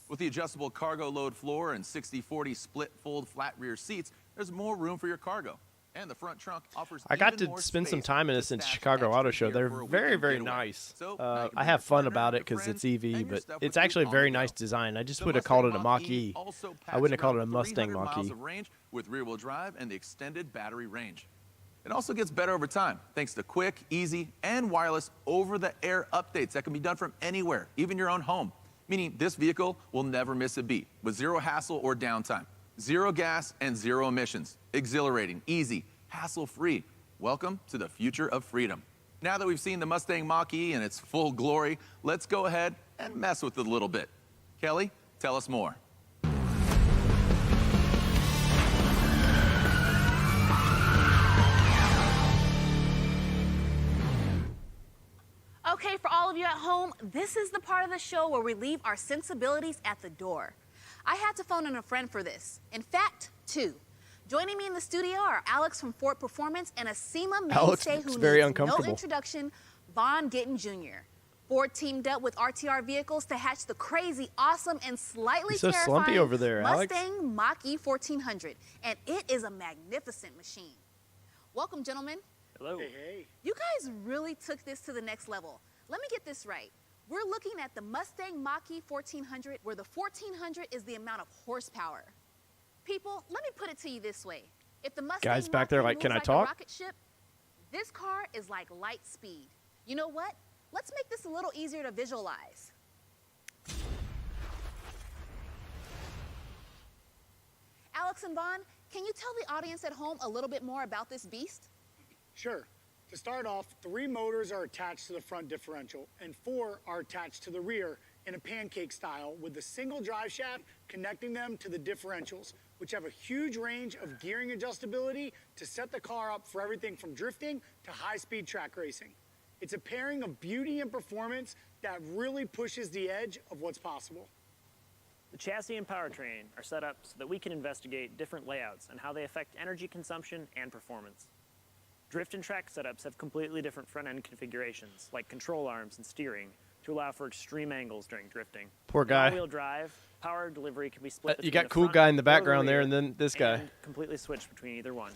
With the adjustable cargo load floor and 60/40 split fold flat rear seats, there's more room for your cargo. And the front trunk offers I got even to more spend some space time in to this in stash Chicago extra Auto Show. gear They're for a very, weekend very getaway. nice. So now you can I bring have your fun partner, about it your because it's friends, EV, and your but stuff it's with you actually a on very the go. nice design. I just The would have called it a Mustang Mach-E. also I wouldn't have packs called it around a Mustang 300 miles Mach-E. of range with rear-wheel drive and the extended battery range. It also gets better over time thanks to quick, easy, and wireless over-the-air updates that can be done from anywhere, even your own home. Meaning this vehicle will never miss a beat with zero hassle or downtime. Zero gas and zero emissions. Exhilarating, easy, hassle-free. Welcome to the future of freedom. Now that we've seen the Mustang Mach-E in its full glory, let's go ahead and mess with it a little bit. Kelly, tell us more. Okay, for all of you at home, this is the part of the show where we leave our sensibilities at the door. I had to phone in a friend for this. In fact, two. Joining me in the studio are Alex from Ford Performance and a SEMA Alex mainstay looks who very needs no uncomfortable. introduction, Vaughn Gittin Jr. Ford teamed up with RTR Vehicles to hatch the crazy, awesome, and slightly He's so terrifying slumpy over there, Alex. Mustang Mach-E 1400, and it is a magnificent machine. Welcome, gentlemen. Hello. Hey. You guys really took this to the next level. Let me get this right. We're looking at the Mustang Mach-E 1400, where the 1400 is the amount of horsepower. People, let me put it to you this way. If the Mustang Guys back there Mach-E like, "Can I moves talk?" a rocket ship, this car is like light speed. You know what? Let's make this a little easier to visualize. Alex and Vaughn, can you tell the audience at home a little bit more about this beast? Sure. To start off, 3 motors are attached to the front differential and 4 are attached to the rear in a pancake style with a single drive shaft connecting them to the differentials, which have a huge range of gearing adjustability to set the car up for everything from drifting to high-speed track racing. It's a pairing of beauty and performance that really pushes the edge of what's possible. The chassis and powertrain are set up so that we can investigate different layouts and how they affect energy consumption and performance. Drift and track setups have completely different front-end configurations, like control arms and steering, to allow for extreme angles during drifting. Poor guy. All-wheel drive, power delivery can be split You between got the cool front guy in the or background rear, there, and then this guy. and completely switched between either one.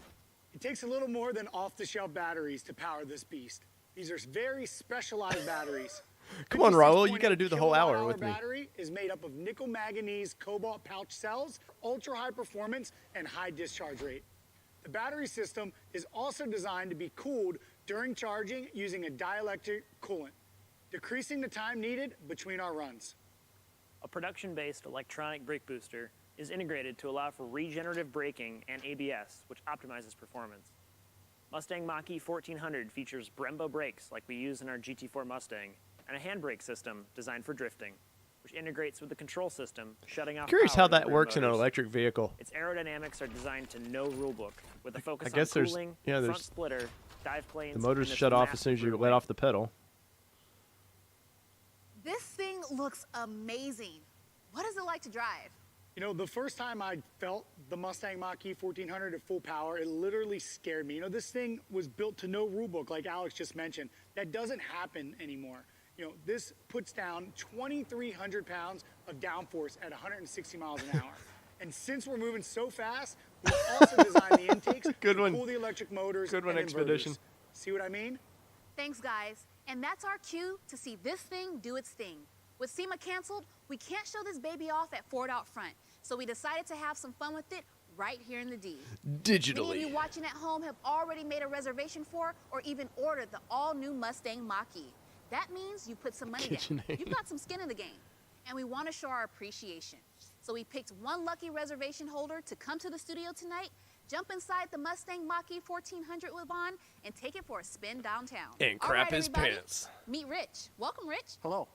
It takes a little more than off-the-shelf batteries to power this beast. These are very specialized batteries. Come on, Raul, you 56.8 got to do the whole hour kilowatt-hour with me. battery is made up of nickel manganese cobalt pouch cells, ultra-high performance, and high discharge rate. The battery system is also designed to be cooled during charging using a dielectric coolant, decreasing the time needed between our runs. A production-based electronic brake booster is integrated to allow for regenerative braking and ABS, which optimizes performance. Mustang Mach-E 1400 features Brembo brakes like we use in our GT4 Mustang, and a handbrake system designed for drifting, which integrates with the control system, shutting off Curious power how to the that rear works in an motors. electric vehicle. Its aerodynamics are designed to no rulebook, with a focus I guess on there's- cooling, yeah, front there's- splitter, dive planes, The motors and this shut off as massive soon as you rear let wing. off the pedal. This thing looks amazing. What is it like to drive? You know, the first time I felt the Mustang Mach-E 1400 at full power, it literally scared me. You know, this thing was built to no rulebook, like Alex just mentioned. That doesn't happen anymore. You know, this puts down 2,300 pounds of downforce at 160 miles an hour. And since we're moving so fast, we also designed the intakes Good to one. cool the electric motors Good one, and Expedition. inverters. See what I mean? Thanks, guys. And that's our cue to see this thing do its thing. With SEMA canceled, we can't show this baby off at Ford out front. So we decided to have some fun with it right here in the D. Many of Digitally. you watching at home have already made a reservation for or even ordered the all-new Mustang Mach-E. That means you put some money KitchenAid. down. You've got some skin in the game. And we want to show our appreciation. So we picked one lucky reservation holder to come to the studio tonight, jump inside the Mustang Mach-E 1400 with Vaughn, and take it for a spin downtown. And All crap right, his everybody, pants. Meet Rich. Welcome, Rich. Hello.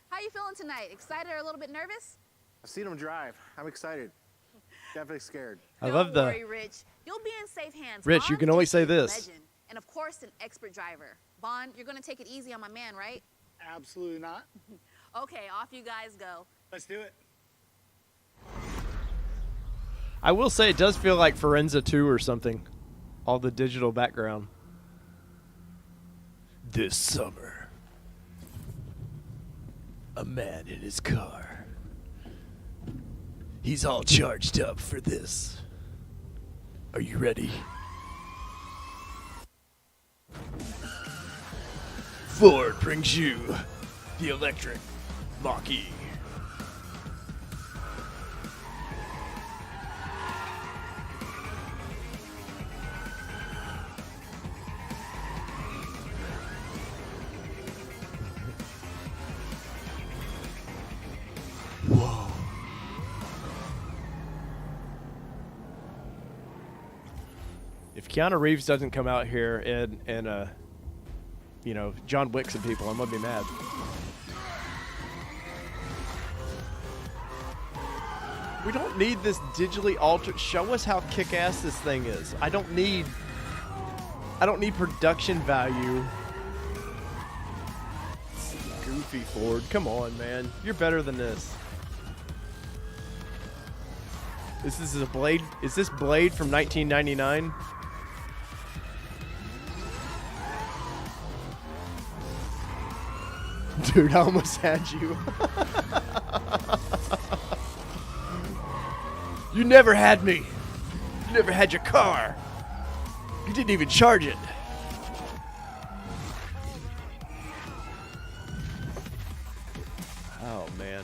How you feeling tonight? Excited or a little bit nervous? I've seen him drive. I'm excited. Definitely scared. I love Don't worry, Rich. You'll be in safe hands. Rich, you Vaughn can only is say a this. legend, and of course, an expert driver. Vaughn, you're going to take it easy on my man, right? Absolutely not. Okay, off you guys go. Let's do it. I will say it does feel like Forenza 2 or something. All the digital background. This summer, a man in his car. He's all charged up for this. Are you ready? Ford brings you the electric Mach-E. Whoa. If Keanu Reeves doesn't come out here and you know, John Wick and people, I'm gonna be mad. We don't need this digitally altered. Show us how kick-ass this thing is. I don't need production value. Goofy Ford, come on, man. You're better than this. This is a blade. Is this blade from 1999? Dude, I almost had you. You never had me. You never had your car. You didn't even charge it. Oh, man.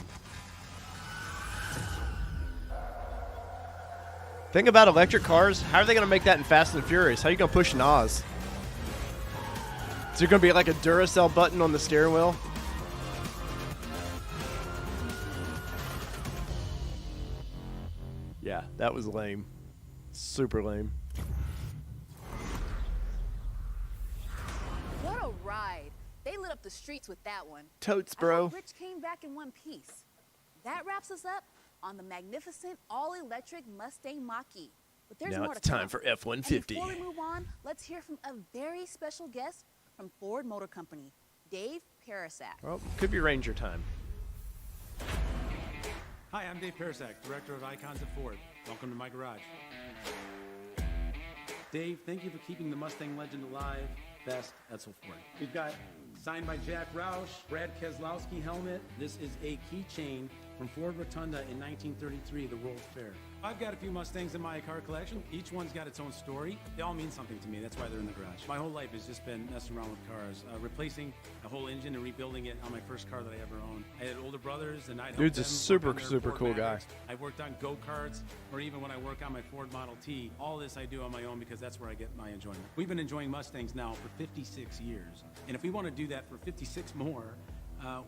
Thing about electric cars, how are they going to make that in Fast and Furious? How are you going to push NOS? Is there going to be like a Duracell button on the steering wheel? Yeah, that was lame. Super lame. What a ride. They lit up the streets with that one. Totes, I bro. hope Rich came back in one piece. That wraps us up on the magnificent all-electric Mustang Mach-E. But there's Now more it's to time come. for F-150. And before we move on, let's hear from a very special guest from Ford Motor Company, Dave Parasak. Well, could be Ranger time. Hi, I'm Dave Parasak, Director of Icons at Ford. Welcome to my garage. Dave, thank you for keeping the Mustang legend alive. Best, Edsel Ford. We've got signed by Jack Roush, Brad Keselowski helmet. This is a keychain from Ford Rotunda in 1933, the World's Fair. I've got a few Mustangs in my car collection. Each one's got its own story. They all mean something to me. That's why they're in the garage. My whole life has just been messing around with cars, replacing a whole engine and rebuilding it on my first car that I ever owned. I had older brothers, and I'd help Dude's a them super, work on their super Ford cool guy. Mavericks. I worked on go-karts, or even when I work on my Ford Model T. All this I do on my own because that's where I get my enjoyment. We've been enjoying Mustangs now for 56 years. And if we want to do that for 56 more,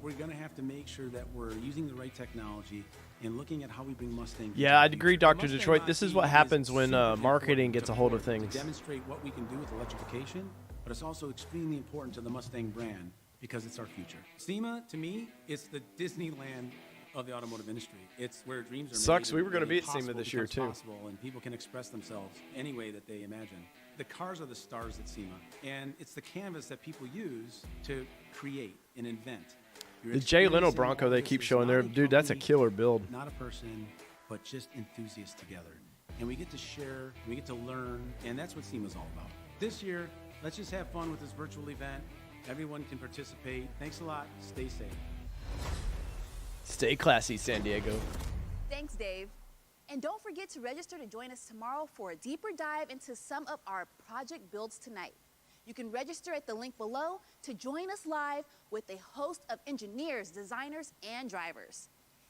we're going to have to make sure that we're using the right technology and looking at how we bring Mustangs. Yeah, I'd agree, Dr. Detroit. This is what happens when marketing gets a hold of To things. demonstrate what we can do with electrification, but it's also extremely important to the Mustang brand because it's our future. SEMA, to me, is the Disneyland of the automotive industry. It's where dreams are made. Sucks, we and were gonna the be at SEMA impossible this year, becomes too. possible, and people can express themselves any way that they imagine. The cars are the stars at SEMA, and it's the canvas that people use to create and invent. You're The Jay Leno experiencing Bronco all they this keep as showing not there, a dude, that's a company, killer build. not a person, but just enthusiasts together. And we get to share, we get to learn, and that's what SEMA's all about. This year, let's just have fun with this virtual event. Everyone can participate. Thanks a lot. Stay safe. Stay classy, San Diego. Thanks, Dave. And don't forget to register to join us tomorrow for a deeper dive into some of our project builds tonight. You can register at the link below to join us live with a host of engineers, designers, and drivers.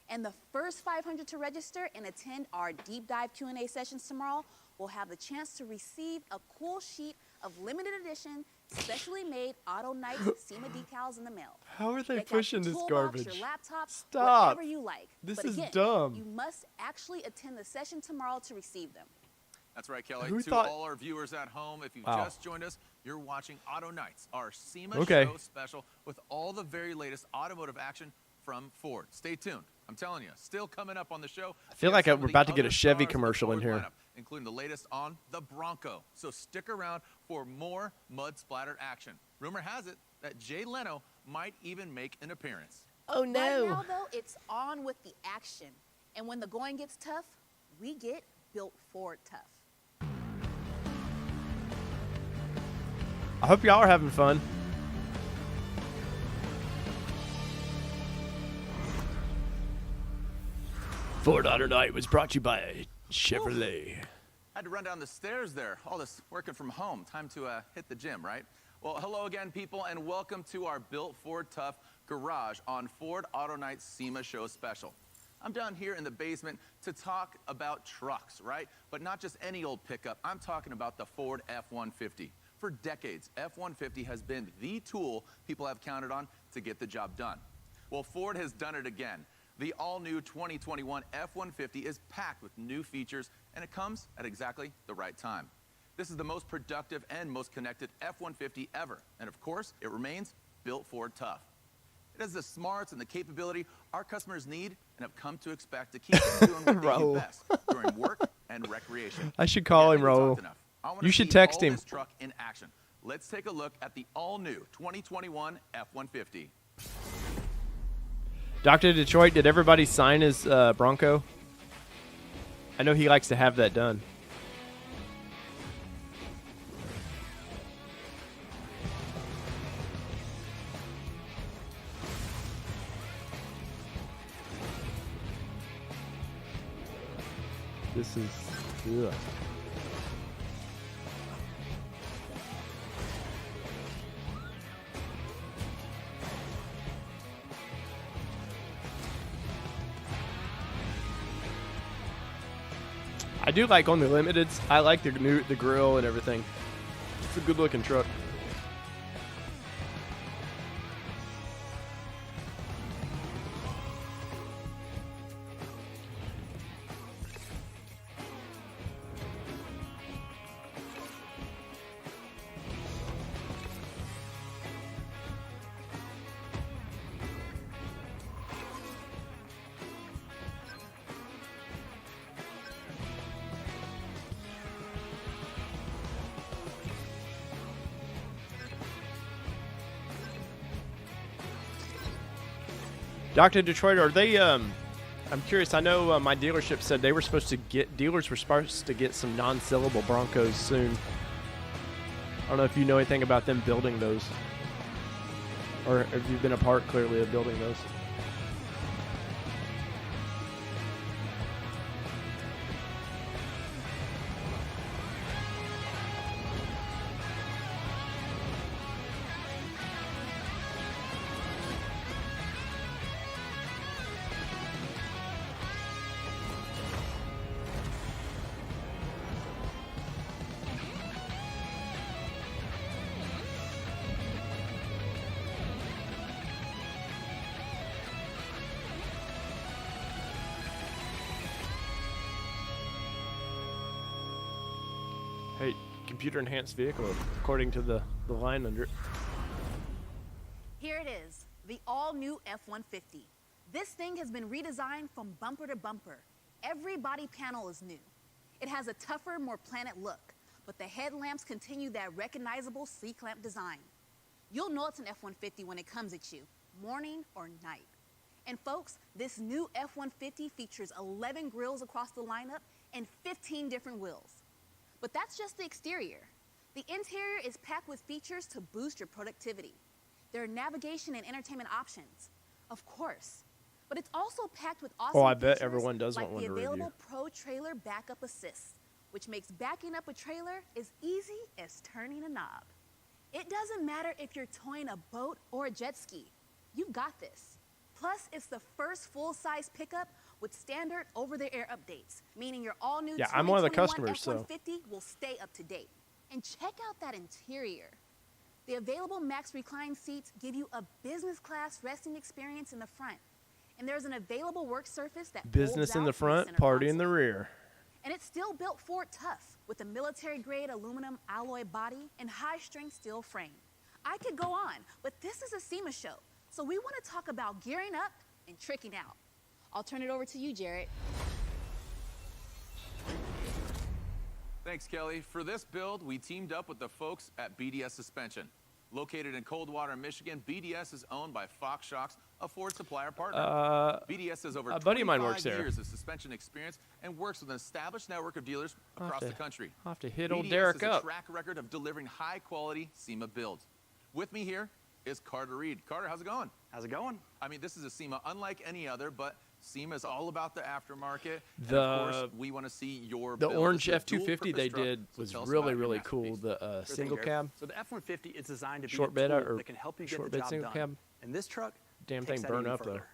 And the first 500 to register and attend our deep dive Q&A sessions tomorrow will have the chance to receive a cool sheet of limited edition, specially made Auto Nights SEMA decals in the mail. How are they Deck out pushing your this toolbox, garbage? Your laptop, Stop. whatever you like. This But is again, dumb. You must actually attend the session tomorrow to receive them. That's right, Kelly. Who to thought- all our viewers at home, if you've Wow. just joined us, you're watching Auto Nights, our SEMA Okay. show special with all the very latest automotive action from Ford. Stay tuned. I'm telling you, still coming up on the show. I feel we have like some we're of the about to get a other Chevy stars of the commercial in Ford here. lineup, including the latest on the Bronco. So stick around for more mud-splattered action. Rumor has it that Jay Leno might even make an appearance. Oh, Right now, though, it's on with the action. And when the going gets tough, we get built Ford tough. I hope y'all are having fun. Ford Auto Night was brought to you by Chevrolet. Had to run down the stairs there. All this working from home. Time to hit the gym, right? Well, hello again, people, and welcome to our Built Ford Tough garage on Ford Auto Night SEMA Show Special. I'm down here in the basement to talk about trucks, right? But not just any old pickup. I'm talking about the Ford F-150. For decades, F-150 has been the tool people have counted on to get the job done. Well, Ford has done it again. The all-new 2021 F-150 is packed with new features, and it comes at exactly the right time. This is the most productive and most connected F-150 ever, and of course, it remains built Ford tough. It has the smarts and the capability our customers need and have come to expect to keep them doing what they do Raul. best during work and recreation. I should call him Again, we Raul. talked enough. I wanna You should see text all him. this truck in action. Let's take a look at the all-new 2021 F-150. Dr. Detroit, did everybody sign his Bronco? I know he likes to have that done. This is... Ugh. I do like on the limiteds. I like the grill and everything. It's a good looking truck. Dr. Detroit, are they, I'm curious, I know my dealership said they were supposed to dealers were supposed to get some non-saleable Broncos soon. I don't know if you know anything about them building those. Or have you been a part, clearly, of building those? Hey, computer enhanced vehicle, according to the line under it. Here it is, the all-new F-150. This thing has been redesigned from bumper to bumper. Every body panel is new. It has a tougher, more planet look, but the headlamps continue that recognizable C-clamp design. You'll know it's an F-150 when it comes at you, morning or night. And folks, this new F-150 features 11 grills across the lineup and 15 different wheels. But that's just the exterior. The interior is packed with features to boost your productivity. There are navigation and entertainment options, of course. But it's also packed with awesome I bet features everyone does like want one the to review. available Pro Trailer Backup Assist, which makes backing up a trailer as easy as turning a knob. It doesn't matter if you're towing a boat or a jet ski. You've got this. Plus, it's the first full-size pickup with standard over-the-air updates, meaning your all-new Yeah, I'm one of the 2021 customers, so. F-150 will stay up to date. And check out that interior. The available Max Recline seats give you a business class resting experience in the front. And there's an available work surface that Business in the front, party in the rear. And it's still built Ford tough with a military-grade aluminum alloy body and high-strength steel frame. I could go on, but this is a SEMA show, so we want to talk about gearing up and tricking out. I'll turn it over to you, Jarrett. Thanks, Kelly. For this build, we teamed up with the folks at BDS Suspension. Located in Coldwater, Michigan, BDS is owned by Fox Shocks, a Ford supplier partner. BDS has over a buddy of mine works 25 there. years of suspension experience and works with an established network of dealers across the country. I'll have to hit old BDS Derek has up. a track record of delivering high-quality SEMA builds. With me here is Carter Reed. Carter, how's it going? How's it going? I mean, this is a SEMA unlike any other, but SEMA is all about the aftermarket. And The- of course, we want to see your The build. orange This is a F250 they dual-purpose truck, did so was tell us really, about your really cool. masterpiece. The Sure thing, single Derek. cab, So the F-150 is designed to be short a bed tool or that can help you get short the bed job single done. cab. And this truck Damn takes thing that burn even up though. further.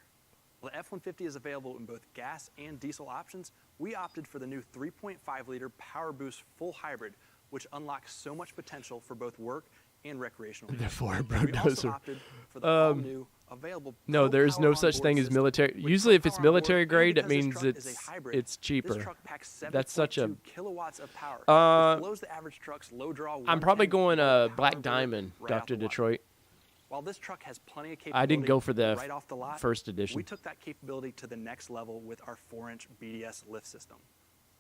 Well, the F-150 is available in both gas and diesel options. We opted for the new 3.5-liter Power Boost full hybrid, which unlocks so much potential for both work and recreational. The Ford We also bulldozer. opted for the all-new available No, there's no Pro such Power thing as system, military. which Usually, if Pro it's Power on board, military and grade, it because this means truck is a hybrid, it's cheaper. This truck packs That's such a. 7.2 kilowatts of power, Uh, which blows the average truck's low draw. I'm probably 110 going power Black burn Diamond, right out Dr. the lot. Detroit. While this truck has plenty of capability I didn't go for the right off the lot, first edition. we took that capability to the next level with our 4-inch BDS lift system.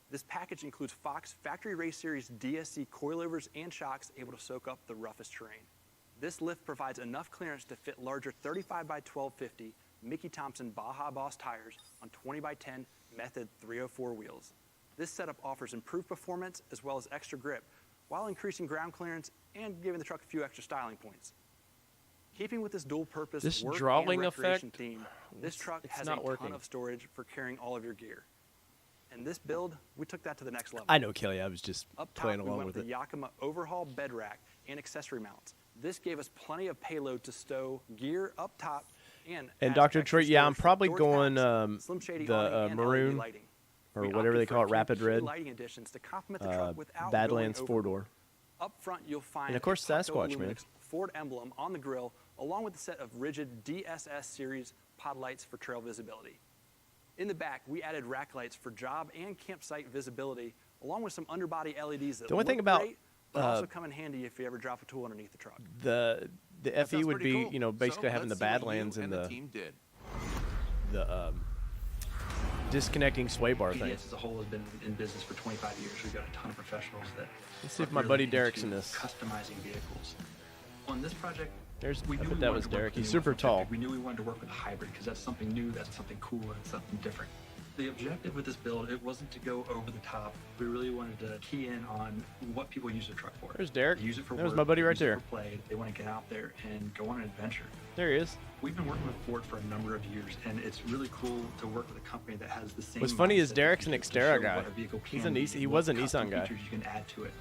This package includes Fox Factory Race Series DSC coilovers and shocks able to soak up the roughest terrain. This lift provides enough clearance to fit larger 35 by 1250 Mickey Thompson Baja Boss tires on 20 by 10 Method 304 wheels. This setup offers improved performance as well as extra grip while increasing ground clearance and giving the truck a few extra styling points. Keeping with this dual-purpose This work drawing and recreation effect, theme, this truck it's has not a working. ton of storage for carrying all of your gear. And this build, we took that to the next level. I know, Kelly. I was just Up top, playing we along went with with it. the Yakima overhaul bed rack and accessory mounts. This gave us plenty of payload to stow gear up top and And adds Dr. extra Detroit, yeah, I'm storage for probably storage going packs, Slim Shady the awning, and LED maroon lighting. or We whatever opted they for call a it, few Rapid key Red. lighting additions to complement the truck without Badlands going four-door. overboard. Up front, you'll find And of course, a Pucto Sasquatch, man. Lumix Ford emblem on the grille, along with a set of rigid DSS series pod lights for trail visibility. In the back, we added rack lights for job and campsite visibility, along with some underbody LEDs that The only look thing about, great, but also come in handy if you ever drop a tool underneath the truck. The That FE sounds would pretty be, cool. you know, basically So having the let's see what you Badlands and the team did. the disconnecting sway bar thing. BDS as a whole has been in business for 25 years. We've got a ton of professionals that Let's see if are my really buddy into Derek's in this. customizing vehicles. On this project, I we knew bet we that wanted was to work Derek. with He's the super F-150. tall. We knew we wanted to work with a hybrid because that's something new, that's something cool, and something different. The objective with this build, it wasn't to go over the top. We really wanted to key in on what people use their truck for. There's Derek. They use it for There's work, my buddy they right use it there. for play. They want to get out there and go on an adventure. There he is. We've been working with Ford for a number of years, and it's really cool to work with a company that has the same. What's funny is mindset Derek's an to Xterra show guy. what a vehicle He's can a be Nissan. He and was a what custom Nissan guy. features you can add to it.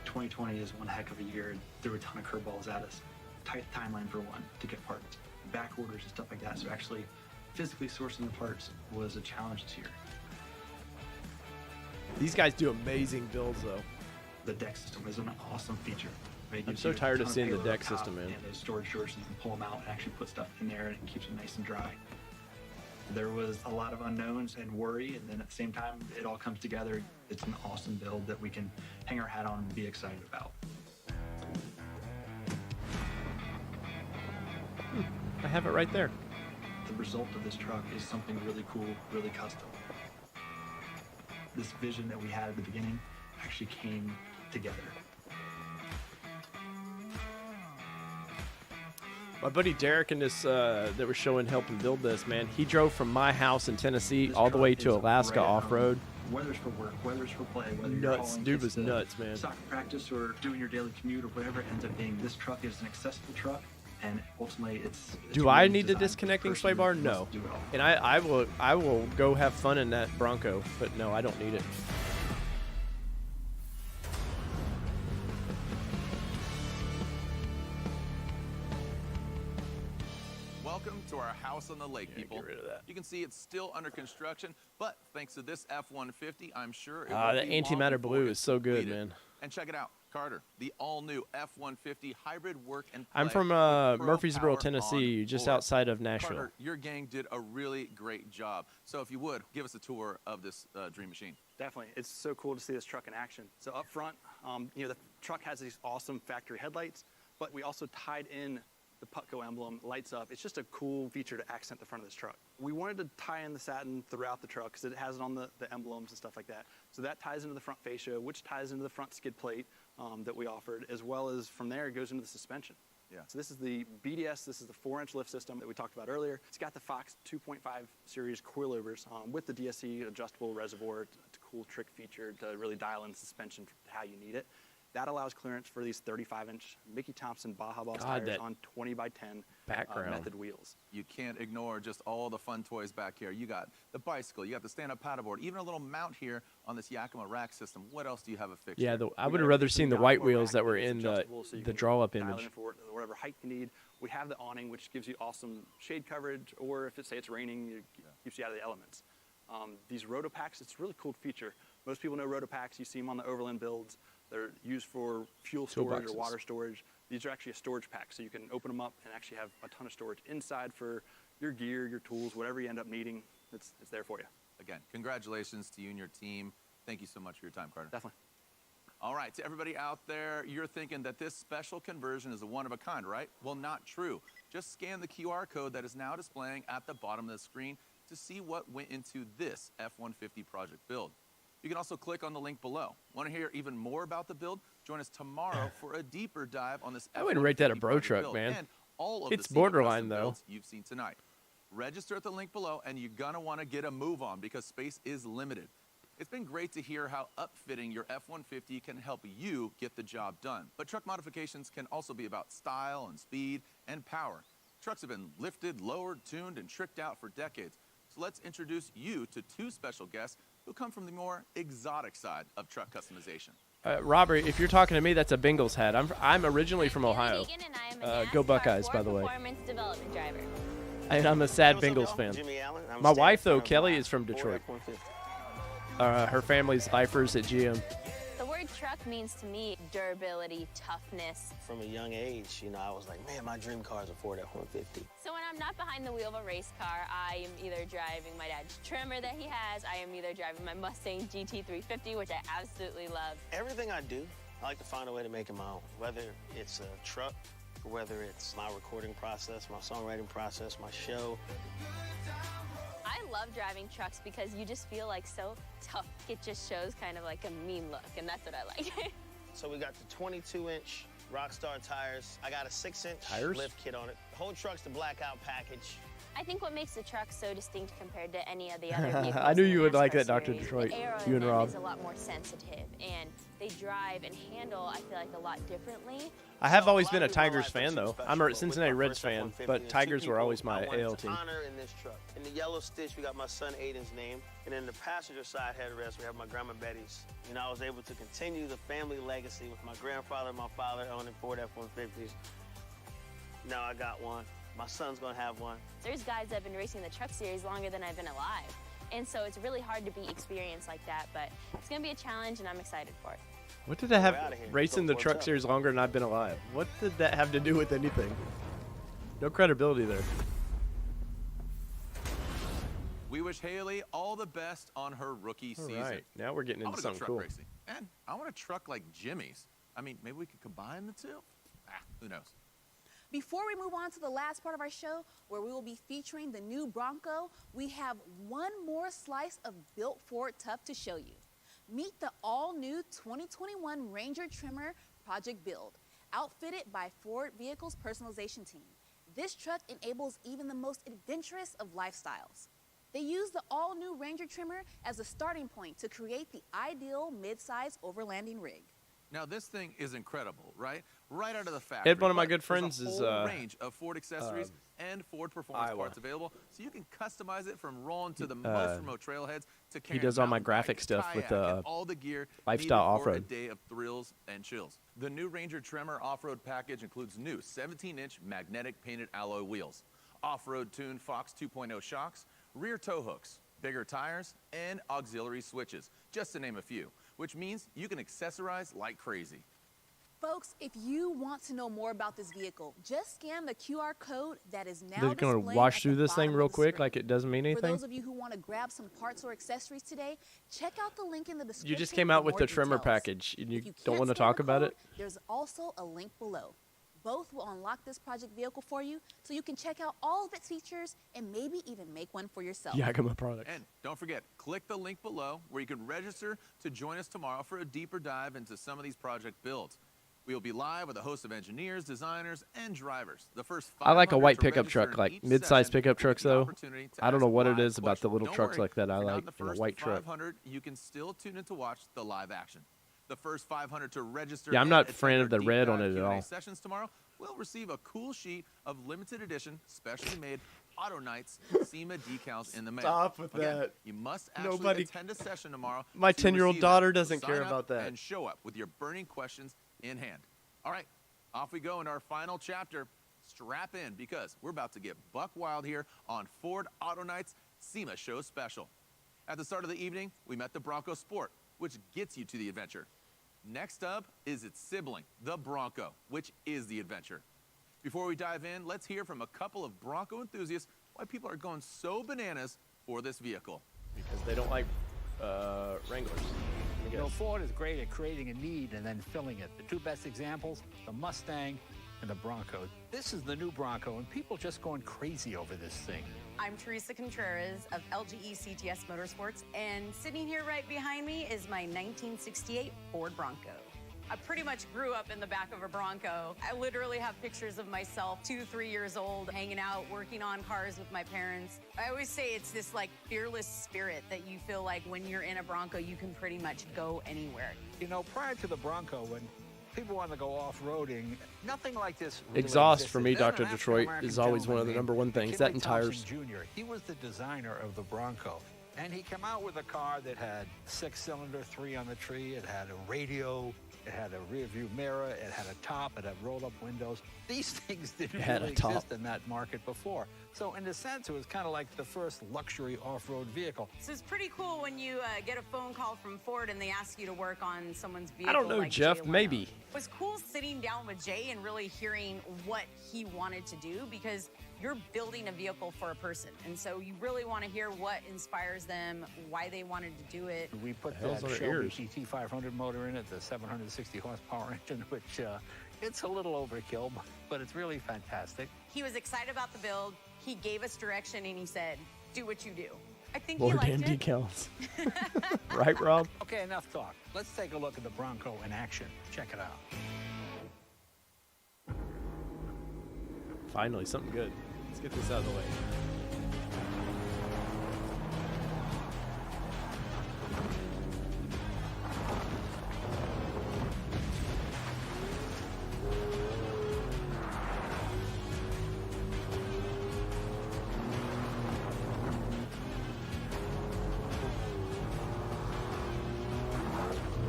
2020 is one heck of a year. Threw a ton of curveballs at us. Tight timeline for one to get parts, back orders and stuff like that. So actually, physically sourcing the parts was a challenge this year. These guys do amazing builds, though. The deck system is an awesome feature. It I'm gives so you a tired of ton seeing the payload up deck top system, man. And those storage drawers, so you can pull them out and actually put stuff in there, and it keeps them nice and dry. There was a lot of unknowns and worry, and then at the same time, it all comes together. It's an awesome build that we can hang our hat on and be excited about. I have it right there. The result of this truck is something really cool, really custom. This vision that we had at the beginning actually came together. My buddy Derek and this that was showing helping build this, man. He drove from my house in Tennessee all the way to Alaska off-road. Whether it's for work, whether it's for play, whether you're Nuts. hauling Dude kids was to nuts, man. soccer practice or doing your daily commute or whatever it ends up being, this truck is an accessible truck, and ultimately it's Do I really need the designed for disconnecting the sway person bar? who No. wants to do it all. And I will go have fun in that Bronco, but no, I don't need it. Well, welcome to our house on the lake, people. Get rid of that. You can see it's still under construction, but thanks to this F-150, I'm sure it The will be long antimatter before blue it's is so good, completed. man. And check it out, Carter, the all-new F-150 hybrid work and play I'm from with Pro Murfreesboro, Power Tennessee, on just board. outside of Nashville. Carter, your gang did a really great job. So if you would, give us a tour of this dream machine. Definitely. It's so cool to see this truck in action. So up front, you know, the truck has these awesome factory headlights, but we also tied in the Putco emblem, lights up. It's just a cool feature to accent the front of this truck. We wanted to tie in the satin throughout the truck because it has it on the emblems and stuff like that. So that ties into the front fascia, which ties into the front skid plate that we offered, as well as from there it goes into the suspension. Yeah. So this is the BDS, this is the 4-inch lift system that we talked about earlier. It's got the Fox 2.5 series coilovers with the DSC adjustable reservoir, it's a cool trick feature to really dial in suspension how you need it. That allows clearance for these 35-inch Mickey Thompson Baja Boss tires on 20x10 method wheels. You can't ignore just all the fun toys back here. You got the bicycle, you got the stand-up paddleboard, even a little mount here on this Yakima rack system. What else do you have a fixture? Yeah, I would have rather seen the white wheels that were in the draw-up Dial it image. in for whatever height you need. We have the awning, which gives you awesome shade coverage, or if it's raining, it keeps you out of the elements. These Rotopacks, it's a really cool feature. Most people know Rotopacks. You see them on the Overland builds. They're used for fuel storage or water storage. These are actually a storage pack, so you can open them up and actually have a ton of storage inside for your gear, your tools, whatever you end up needing. It's there for you. Again, congratulations to you and your team. Thank you so much for your time, Carter. Definitely. All right, to everybody out there, you're thinking that this special conversion is a one of a kind, right? Well, not true. Just scan the QR code that is now displaying at the bottom of the screen to see what went into this F-150 project build. You can also click on the link below. Want to hear even more about the build? Join us tomorrow for a deeper dive on this I wouldn't rate that a F-150 bro project truck, build man. and all of It's the SEMA borderline, custom though. builds you've seen tonight. Register at the link below, and you're going to want to get a move on because space is limited. It's been great to hear how upfitting your F-150 can help you get the job done. But truck modifications can also be about style and speed and power. Trucks have been lifted, lowered, tuned, and tricked out for decades. So let's introduce you to two special guests who come from the more exotic side of truck customization. Robert, if you're talking to me, that's a Bengals hat. I'm originally from Ohio. Go Buckeyes, by the way. Performance development driver. And I'm a sad Hey, what's Bengals up, fan. y'all? Jimmy Allen. I'm My Stan wife, though, from, Kelly, is from Ford Detroit. F-150. Her family's lifers at GM. The word truck means to me durability, toughness. From a young age, you know, I was like, man, my dream car is a Ford F-150. So when I'm not behind the wheel of a race car, I am either driving my dad's Tremor that he has, I am either driving my Mustang GT350, which I absolutely love. Everything I do, I like to find a way to make it my own. Whether it's a truck, or whether it's my recording process, my songwriting process, my show. I love driving trucks because you just feel like so tough. It just shows kind of like a mean look, and that's what I like. So we got the 22-inch Rockstar tires. I got a 6-inch lift kit on it. The whole truck's the blackout package. I think what makes the truck so distinct compared to any of the other vehicles I knew in you the would like NASCAR that, Dr. series, Detroit. the aero You in and them Rob. is a lot more sensitive, and they drive and handle, I feel like, a lot differently. I have always been a Tigers fan, though. I'm a Cincinnati Reds fan, but Tigers were always my AL team. Honor in this truck. In the yellow stitch, we got my son Aiden's name. And in the passenger side headrest, we have my grandma Betty's. You know, I was able to continue the family legacy with my grandfather and my father owning Ford F-150s. Now I got one. My son's gonna have one. There's guys that have been racing the truck series longer than I've been alive. And so it's really hard to be experienced like that, but it's gonna be a challenge and I'm excited for it. What did that have outta here. racing the Go truck Fords up. series longer than I've been alive? What did that have to do with anything? No credibility there. We wish Haley all the best on her rookie All season. right, now we're getting I into wanna go something truck cool. racing. And I want a truck like Jimmy's. I mean, maybe we could combine the two? Who knows? Before we move on to the last part of our show, where we will be featuring the new Bronco, we have one more slice of built Ford tough to show you. Meet the all-new 2021 Ranger Tremor Project Build, outfitted by Ford Vehicles Personalization Team. This truck enables even the most adventurous of lifestyles. They use the all-new Ranger Tremor as a starting point to create the ideal mid-size overlanding rig. Now, this thing is incredible, right? Right out of the factory. Ed, one of my But good there's friends a is, whole range of Ford accessories and Ford performance Iowa. parts available, so you can customize it from rolling to the most remote trailheads to He carrying does all my mountain graphic bikes, stuff with kayak, and all the gear lifestyle needed for a off-road. day of thrills and chills. The new Ranger Tremor off-road package includes new 17-inch magnetic painted alloy wheels, off-road tuned Fox 2.0 shocks, rear tow hooks, bigger tires, and auxiliary switches, just to name a few, which means you can accessorize like crazy. Folks, if you want to know more about this vehicle, just scan the QR code that is now They're going to displayed wash at through the this thing bottom real of the quick screen. like it doesn't mean For anything. those of you who want to grab some parts or accessories today, check out the link in the description. You just came out for with more the Tremor details. package, and you If don't can't want to scan talk the about code, it? There's also a link below. Both will unlock this project vehicle for you so you can check out all of its features and maybe even make one for yourself. Yakima products. And don't forget, click the link below where you can register to join us tomorrow for a deeper dive into some of these project builds. We will be live with a host of engineers, designers, and drivers. The first I like a 500 white to pickup register truck, in like each mid-sized session pickup will get trucks, the though. opportunity to I don't ask know a what it live is about the question. little Don't trucks worry, like that I if you're not like in the in a first white truck. 500, you can still tune in to watch the live action. The first 500 to register. Yeah, I'm and not a attend fan our of the deep red dive on it at Q&A all. Sessions tomorrow will receive a cool sheet of limited edition, specially made Auto Nights SEMA decals in the mail. Stop with Again, that. You must actually Nobody- attend a session tomorrow. My to 10-year-old receive them. daughter So doesn't sign care up about that. And show up with your burning questions in hand. All right, off we go in our final chapter. Strap in because we're about to get buck wild here on Ford Auto Nights SEMA Show Special. At the start of the evening, we met the Bronco Sport, which gets you to the adventure. Next up is its sibling, the Bronco, which is the adventure. Before we dive in, let's hear from a couple of Bronco enthusiasts why people are going so bananas for this vehicle. Because they don't like Wranglers. You know, Ford is great at creating a need and then filling it. The two best examples, the Mustang and the Bronco. This is the new Bronco, and people just going crazy over this thing. I'm Teresa Contreras of LGE CTS Motorsports, and sitting here right behind me is my 1968 Ford Bronco. I pretty much grew up in the back of a Bronco. I literally have pictures of myself 2-3 years old, hanging out, working on cars with my parents. I always say it's this like fearless spirit that you feel like when you're in a Bronco, you can pretty much go anywhere. You know, prior to the Bronco, when people wanted to go off-roading, nothing like this really Exhaust existed. for me, There's Dr. an Detroit, African-American is always one of the gentleman number one named things. That McKinley and tires. Thompson Jr. He was the designer of the Bronco. And he came out with a car that had 6-cylinder, 3 on the tree. It had a radio. It had a rear view mirror. It had a top. It had roll-up windows. These things didn't really exist in that market before. So in a sense, it was kind of like the first luxury off-road vehicle. So it's pretty cool when you get a phone call from Ford and they ask you to work on someone's vehicle. I don't know, like Jeff. Jay Maybe. Leno. It was cool sitting down with Jay and really hearing what he wanted to do because you're building a vehicle for a person. And so you really want to hear what inspires them, why they wanted to do it. We put The hell's that on our Shelby ears? GT500 motor in it, the 760 horsepower engine, which it's a little overkill, but it's really fantastic. He was excited about the build. He gave us direction and he said, do what you do. I think More he damn liked it. decals. Right, Rob? Okay, enough talk. Let's take a look at the Bronco in action. Check it out. Finally, something good. Let's get this out of the way.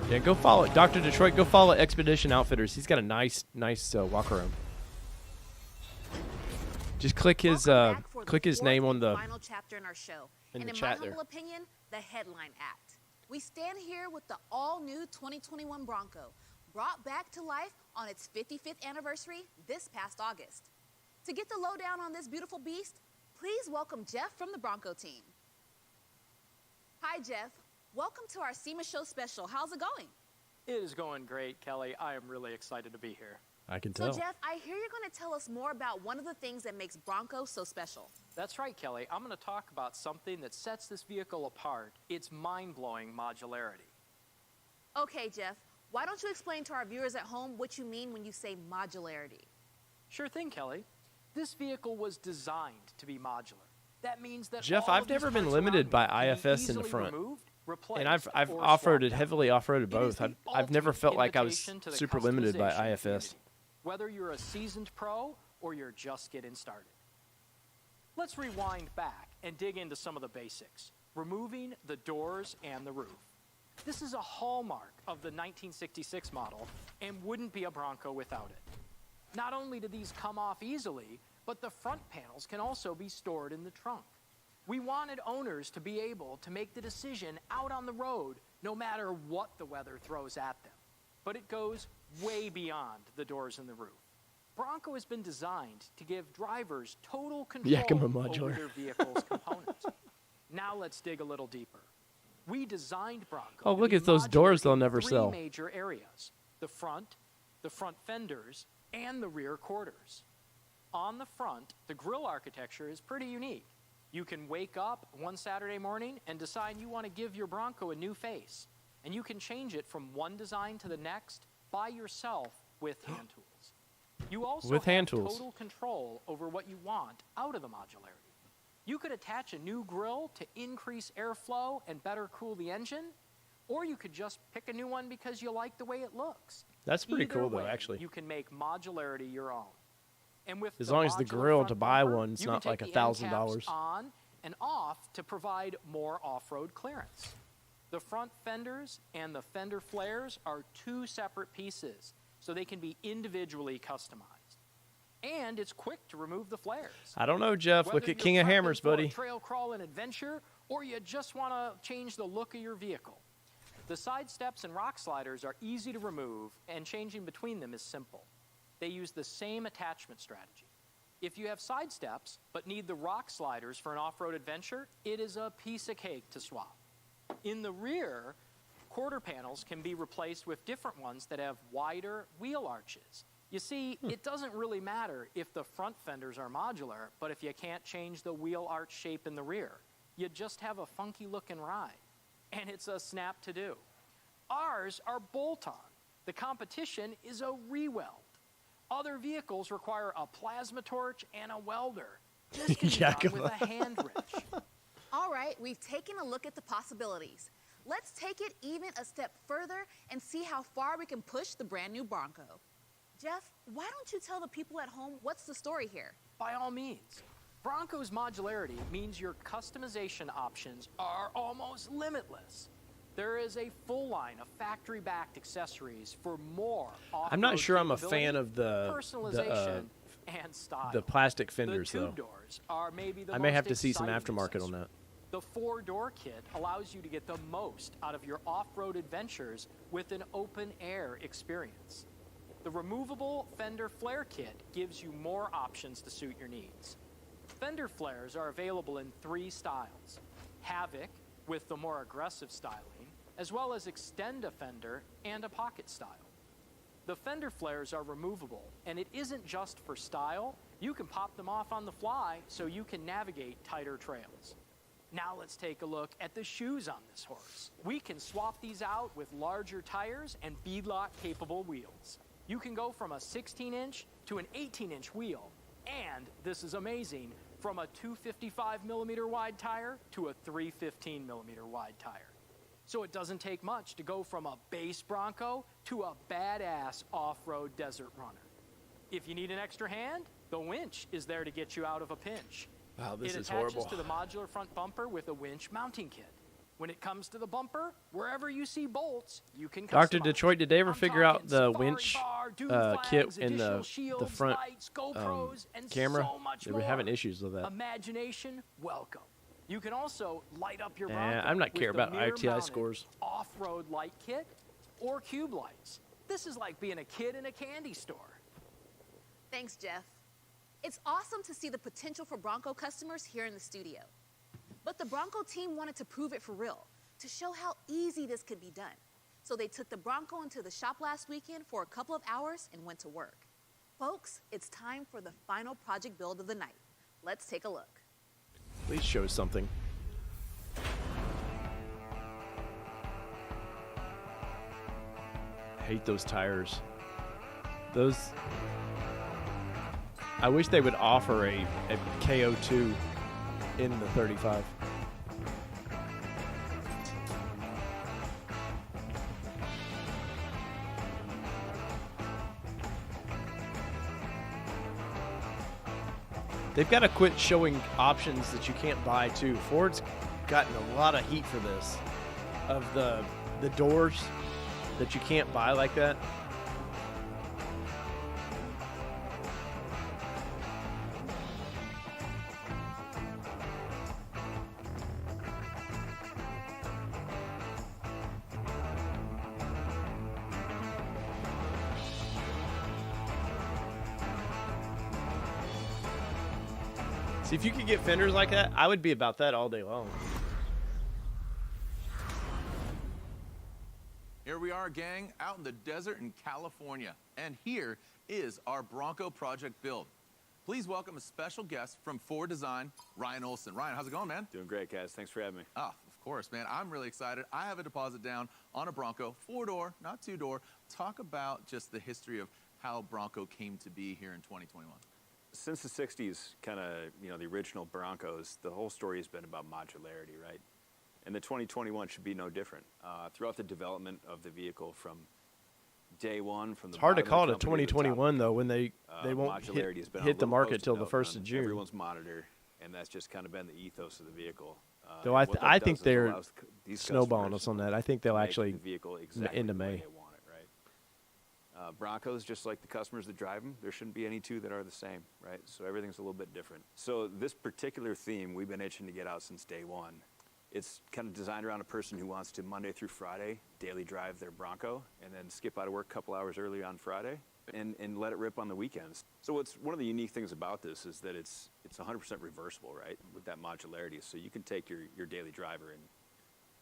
Yeah, go follow it. Dr. Detroit, go follow Expedition Outfitters. He's got a nice walk around. Just click his name on the final chapter in our show. in and the in chat my there. humble opinion, the headline act. We stand here with the all-new 2021 Bronco, brought back to life on its 55th anniversary this past August. To get the lowdown on this beautiful beast, please welcome Jeff from the Bronco team. Hi, Jeff. Welcome to our SEMA Show Special. How's it going? It is going great, Kelly. I am really excited to be here. I can So, tell. Jeff, I hear you're going to tell us more about one of the things that makes Bronco so special. That's right, Kelly. I'm going to talk about something that sets this vehicle apart. It's mind-blowing modularity. Okay, Jeff, why don't you explain to our viewers at home what you mean when you say modularity? Sure thing, Kelly. This vehicle was designed to be modular. That means that Jeff, all I've of these never been parts limited around by me can be IFS in the easily front. removed, And I've replaced, or off-roaded, swapped out. heavily off-roaded It is both. the I've never ultimate felt like I was invitation to the super limited by customization IFS. community, whether you're a seasoned pro or you're just getting started. Let's rewind back and dig into some of the basics. Removing the doors and the roof. This is a hallmark of the 1966 model and wouldn't be a Bronco without it. Not only do these come off easily, but the front panels can also be stored in the trunk. We wanted owners to be able to make the decision out on the road no matter what the weather throws at them. But it goes way beyond the doors and the roof. Bronco has been designed to give drivers total control over their vehicle's components. Now let's dig a little deeper. We designed Bronco. Oh, look at those doors they'll never sell. Three major areas: the front fenders, and the rear quarters. On the front, the grille architecture is pretty unique. You can wake up one Saturday morning and decide you want to give your Bronco a new face, and you can change it from one design to the next by yourself with hand tools. You also have total control over what you want out of the modularity. You could attach a new grille to increase airflow and better cool the engine, or you could just pick a new one because you like the way it looks. That's pretty Either cool, though, way, actually. You can make modularity your own. And with As the long as the modular grill front to buy bumper, one's you not can like take the end caps $1,000. on and off to provide more off-road clearance. The front fenders and the fender flares are two separate pieces, so they can be individually customized. And it's quick to remove the flares. I don't know, Jeff. Look at King of Hammers, buddy. Trail crawl and adventure, or you just want to change the look of your vehicle. The side steps and rock sliders are easy to remove, and changing between them is simple. They use the same attachment strategy. If you have side steps but need the rock sliders for an off-road adventure, it is a piece of cake to swap. In the rear, quarter panels can be replaced with different ones that have wider wheel arches. You see, it doesn't really matter if the front fenders are modular, but if you can't change the wheel arch shape in the rear, you just have a funky looking ride. And it's a snap to do. Ours are bolt-on. The competition is a re-weld. Other vehicles require a plasma torch and a welder. This can be done with a hand wrench. All right, we've taken a look at the possibilities. Let's take it even a step further and see how far we can push the brand new Bronco. Jeff, why don't you tell the people at home what's the story here? By all means. Bronco's modularity means your customization options are almost limitless. There is a full line of factory-backed accessories for more off-road I'm not sure I'm a fan of personalization and style. the plastic fenders, the though. tube doors are maybe the I may most have to see some exciting aftermarket on that. The 4-door kit allows you to get the most out of your off-road adventures with an open-air experience. The removable fender flare kit gives you more options to suit your needs. Fender flares are available in 3 styles: Havoc with the more aggressive styling, as well as Extend a Fender and a pocket style. The fender flares are removable, and it isn't just for style. You can pop them off on the fly so you can navigate tighter trails. Now let's take a look at the shoes on this horse. We can swap these out with larger tires and beadlock capable wheels. You can go from a 16-inch to an 18-inch wheel, and this is amazing, from a 255mm wide tire to a 315mm wide tire. So it doesn't take much to go from a base Bronco to a badass off-road desert runner. If you need an extra hand, the winch is there to get you out of a pinch. Wow, this is It horrible. attaches to the modular front bumper with a winch mounting kit. When it comes to the bumper, wherever you see bolts, you can customize. Dr. Detroit, did they ever figure out the winch kit in the front camera? They were having issues with that. Imagination, welcome. You can also light up your Bronco I'm not with care the about ITI mirror-mounted scores. off-road light kit or cube lights. This is like being a kid in a candy store. Thanks, Jeff. It's awesome to see the potential for Bronco customers here in the studio. But the Bronco team wanted to prove it for real, to show how easy this could be done. So they took the Bronco into the shop last weekend for a couple of hours and went to work. Folks, it's time for the final project build of the night. Let's take a look. Please show something. I hate those tires. I wish they would offer a KO2 in the 35. They've got to quit showing options that you can't buy too. Ford's gotten a lot of heat for this, of the doors that you can't buy like that. See, if you could get fenders like that, I would be about that all day long. Here we are, gang, out in the desert in California. And here is our Bronco project build. Please welcome a special guest from Ford Design, Ryan Olson. Ryan, how's it going, man? Doing great, guys. Thanks for having me. Ah, of course, man. I'm really excited. I have a deposit down on a Bronco, 4-door, not 2-door. Talk about just the history of how Bronco came to be here in 2021. Since the 60s, kind of, the original Broncos, the whole story has been about modularity, right? And the 2021 should be no different. Throughout the development of the vehicle from day one, from the It's hard to bottom call of it the company to the 2021 top, though when they won't modularity has been on hit a the little market post-it till the note 1st of on June. Everyone's monitor, and that's just kind of been the ethos of the vehicle. Though and what that I does think is they're allows these snowballing customers us on that. I think they'll to make actually the vehicle exactly into the way May. they want it, right? Broncos, just like the customers that drive them, there shouldn't be any two that are the same, right? So everything's a little bit different. So this particular theme, we've been itching to get out since day one. It's kind of designed around a person who wants to Monday through Friday daily drive their Bronco and then skip out of work a couple hours early on Friday and let it rip on the weekends. So what's one of the unique things about this is that it's 100% reversible, right? With that modularity. So you can take your daily driver and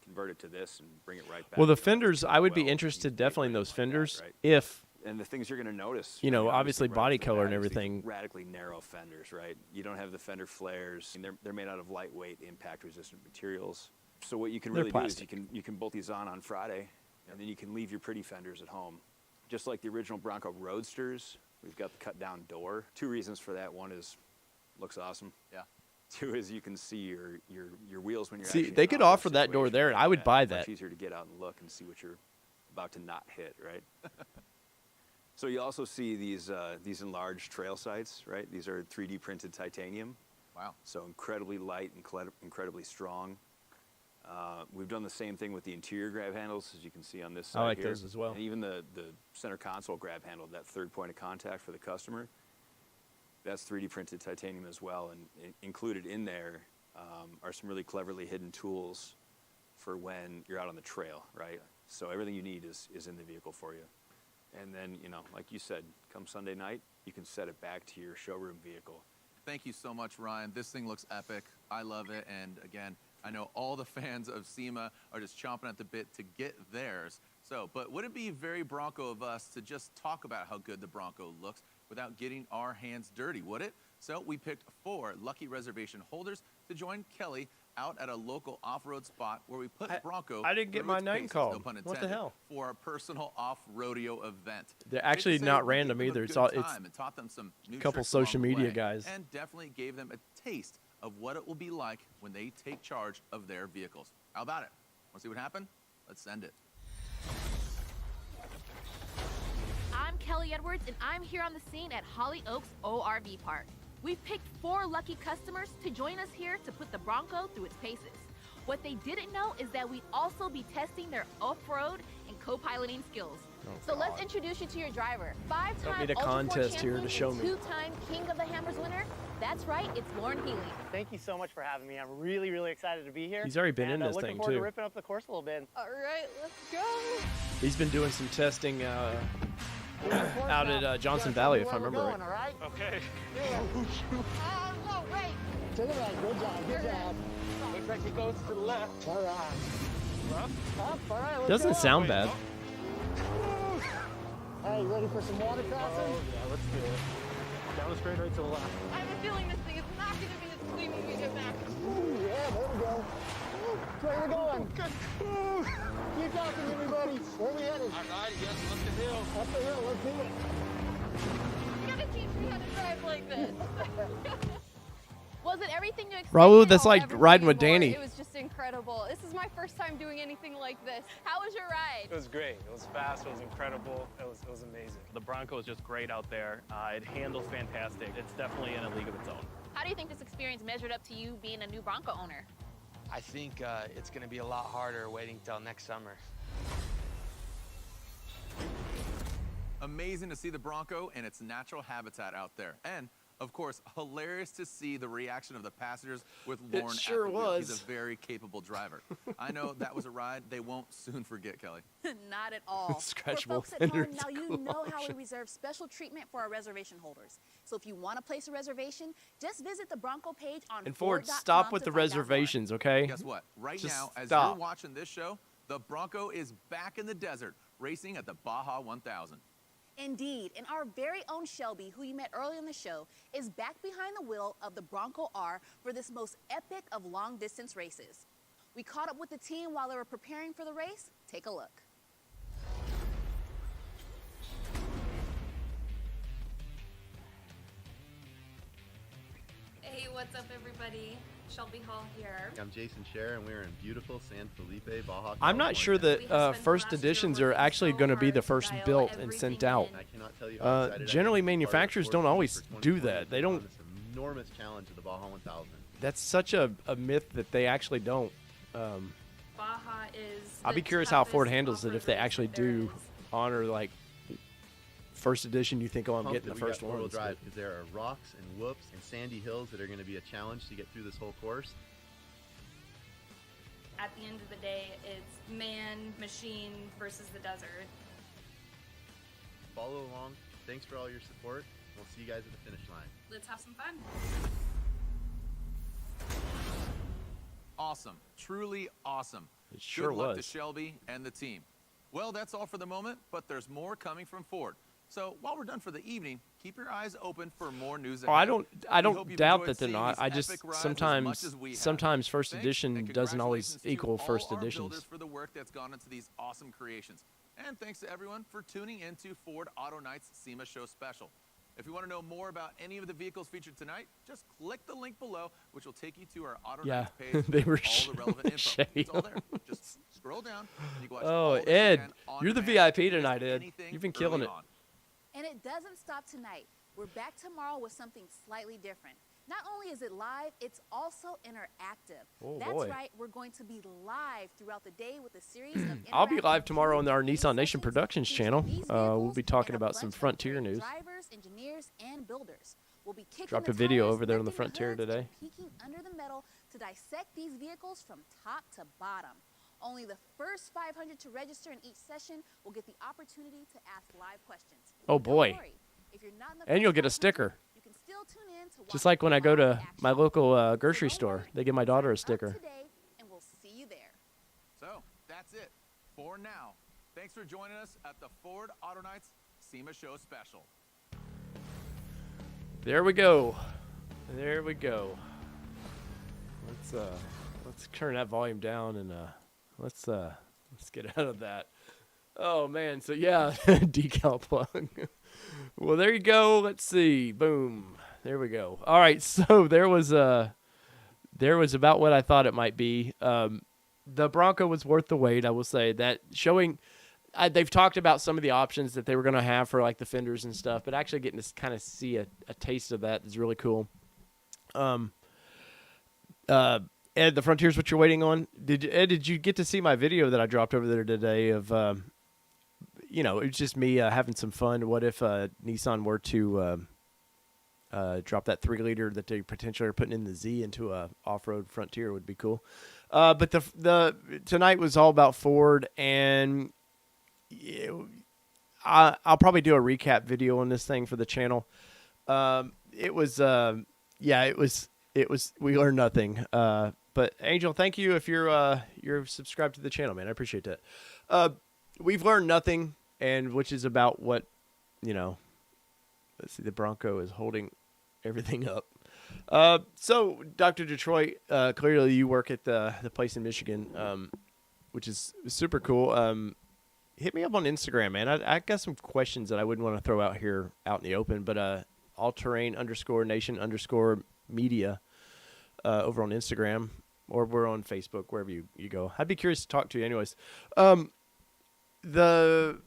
convert it to this and bring it right back. Well, the fenders, I would be interested definitely in those fenders if, and the things you're going to notice, obviously body right off the color and bat is these everything. radically narrow fenders, right? You don't have the fender flares. And they're made out of lightweight, impact-resistant materials. So what you can They're really do plastic. is you can bolt these on Friday, and then you can leave your pretty fenders at home. Just like the original Bronco Roadsters, we've got the cut-down door. 2 reasons for that. One is looks awesome. Yeah. 2 is you can see your wheels when you're See, actually they in could an offer off-road that door situation. there, and I would buy that. Much easier to get out and look and see what you're about to not hit, right? So you also see these enlarged trail sights, right? These are 3D printed titanium. Wow. So incredibly light and incredibly strong. We've done the same thing with the interior grab handles, as you can see on this side I like here. those as well. And even the center console grab handle, that third point of contact for the customer, that's 3D printed titanium as well. And included in there are some really cleverly hidden tools for when you're out on the trail, right? So everything you need is in the vehicle for you. And then, like you said, come Sunday night, you can set it back to your showroom vehicle. Thank you so much, Ryan. This thing looks epic. I love it. And again, I know all the fans of SEMA are just chomping at the bit to get theirs. So, but would it be very Bronco of us to just talk about how good the Bronco looks without getting our hands dirty, would it? So we picked 4 lucky reservation holders to join Kelly out at a local off-road spot where we put Bronco. I didn't get through my its name paces, called. No pun What the intended, hell? For a personal off-rodeo event. They're actually Safe to say not we gave random them a either. good It's all time and taught them some new a couple tricks along social the media way, guys. and definitely gave them a taste of what it will be like when they take charge of their vehicles. How about it? Want to see what happened? Let's send it. I'm Kelly Edwards, and I'm here on the scene at Holly Oaks ORV Park. We've picked 4 lucky customers to join us here to put the Bronco through its paces. What they didn't know is that we'd also be testing their off-road and co-piloting skills. So let's introduce you to your driver. 5-time Don't need a Ultra 4 contest here champion to show and me. 2-time King of the Hammers winner. That's right, it's Lauren Healy. Thank you so much for having me. I'm really, really excited to be here. He's already been and, in this looking thing, forward too. to ripping up the course a little bit. All right, let's go. He's been doing some testing out at Johnson Valley, if I remember right. All right? Okay. Oh, no, right. To the right. Good job. Good job. Looks like it goes to the left. All right. Up. All right. Let's Doesn't go. sound bad. Hey, you ready for some water crossing? Oh, yeah. Let's do it. Down the straight right to the left. I have a feeling this thing is not going to be as clean when we get back. Ooh, yeah, there we go. Where we going? Keep talking, everybody. Where are we headed? All right, yes, up the hill. Up the hill, let's do it. You gotta teach me how to drive like this. Was it everything you expected? Raul, that's or like everything riding with more? Danny. It was just incredible. This is my first time doing anything like this. How was your ride? It was great. It was fast. It was incredible. It was amazing. The Bronco is just great out there. It handles fantastic. It's definitely in a league of its own. How do you think this experience measured up to you being a new Bronco owner? I think it's going to be a lot harder waiting till next summer. Amazing to see the Bronco in its natural habitat out there. And Of course, hilarious to see the reaction of the passengers with Lauren It sure at the wheel. was. He's a very capable driver. I know that was a ride they won't soon forget, Kelly. Not at all. For Scratchable folks at home, fenders, now you cool know how we option. reserve special treatment for our reservation holders. So if you want to place a reservation, just visit the Bronco page on And Ford, Ford.com stop with to the find out more. reservations, okay? Guess what? Right Just now, as stop. you're watching this show, the Bronco is back in the desert, racing at the Baja 1000. Indeed, and our very own Shelby, who you met earlier in the show, is back behind the wheel of the Bronco R for this most epic of long-distance races. We caught up with the team while they were preparing for the race. Take a look. Hey, what's up, everybody? Shelby Hall here. I'm Jason Scher, and we're in beautiful San Felipe, Baja. I'm not sure that first editions are actually going to be the first built and sent out. I cannot tell you how excited I am Generally, to be part of manufacturers Ford don't team always for do 2020 that. They on don't. This enormous challenge of the Baja 1000. That's such a myth that they actually don't. Baja is. I'll be the curious how Ford toughest handles it if they off-road actually race that there do is. honor like first edition. You think, oh, I'm Pumped getting that the we got first four-wheel one. drive because there are rocks and whoops and sandy hills that are going to be a challenge to get through this whole course. At the end of the day, it's man, machine versus the desert. Follow along. Thanks for all your support. We'll see you guys at the finish line. Let's have some fun. Awesome. Truly awesome. It sure Good luck to was. Shelby and the team. Well, that's all for the moment, but there's more coming from Ford. So while we're done for the evening, keep your eyes open for more news Oh, ahead. I We don't hope you've doubt enjoyed that they're seeing not. these I just epic rides as much as we have. sometimes first Thanks, edition and doesn't always congratulations to equal all first our editions. builders for the work that's gone into these awesome creations. And thanks to everyone for tuning into Ford Auto Night's SEMA Show Special. If you want to know more about any of the vehicles featured tonight, just click the link below, which will take you to our Auto Yeah, Nights page they with were all the relevant info. shady. It's all there. Just scroll down. And you can watch Oh, all this Ed, again on you're the demand. VIP tonight, Ed. Anything You've been killing early it. on. And it doesn't stop tonight. We're back tomorrow with something slightly different. Not only is it live, it's also interactive. Oh, That's boy. right, we're going to be live throughout the day with a series of I'll be interactive live tomorrow on our Q&A Nissan Nation sessions Productions featuring channel. these We'll vehicles be talking and a about some bunch of Frontier great news. Drivers, engineers, and builders. We'll be kicking Dropped the a video tires, over there on the lifting Frontier hoods, and today. peeking under the metal to dissect these vehicles from top to bottom. Only the first 500 to register in each session will get the opportunity to ask live questions. Oh, Don't boy. worry, if you're not in the And you'll first get a 500, sticker. you can still tune in to Just watch like when I go live to action. my local grocery So don't store, worry, they give my daughter a sign up sticker. today, and we'll see you there. So that's it for now. Thanks for joining us at the Ford Auto Nights SEMA Show Special. There we go. There we go. Let's turn that volume down and let's get out of that. Oh man, so yeah, decal plug. Well, there you go. Let's see. Boom. There we go. All right, so there was about what I thought it might be. The Bronco was worth the wait, I will say. That showing they've talked about some of the options that they were going to have for like the fenders and stuff, but actually getting to kind of see a taste of that is really cool. Ed, the Frontier's what you're waiting on. Did you get to see my video that I dropped over there today of, it was just me having some fun. What if Nissan were to drop that 3-liter that they potentially are putting in the Z into a off-road Frontier would be cool. But the tonight was all about Ford, and I'll probably do a recap video on this thing for the channel. It was we learned nothing. But Angel, thank you if you're subscribed to the channel, man. I appreciate that. We've learned nothing, and which is about what, let's see, the Bronco is holding everything up. So Dr. Detroit, clearly you work at the place in Michigan, which is super cool. Hit me up on Instagram, man. I got some questions that I wouldn't want to throw out here out in the open, but allterrain_nation_media over on Instagram, or we're on Facebook, wherever you go. I'd be curious to talk to you anyways. It's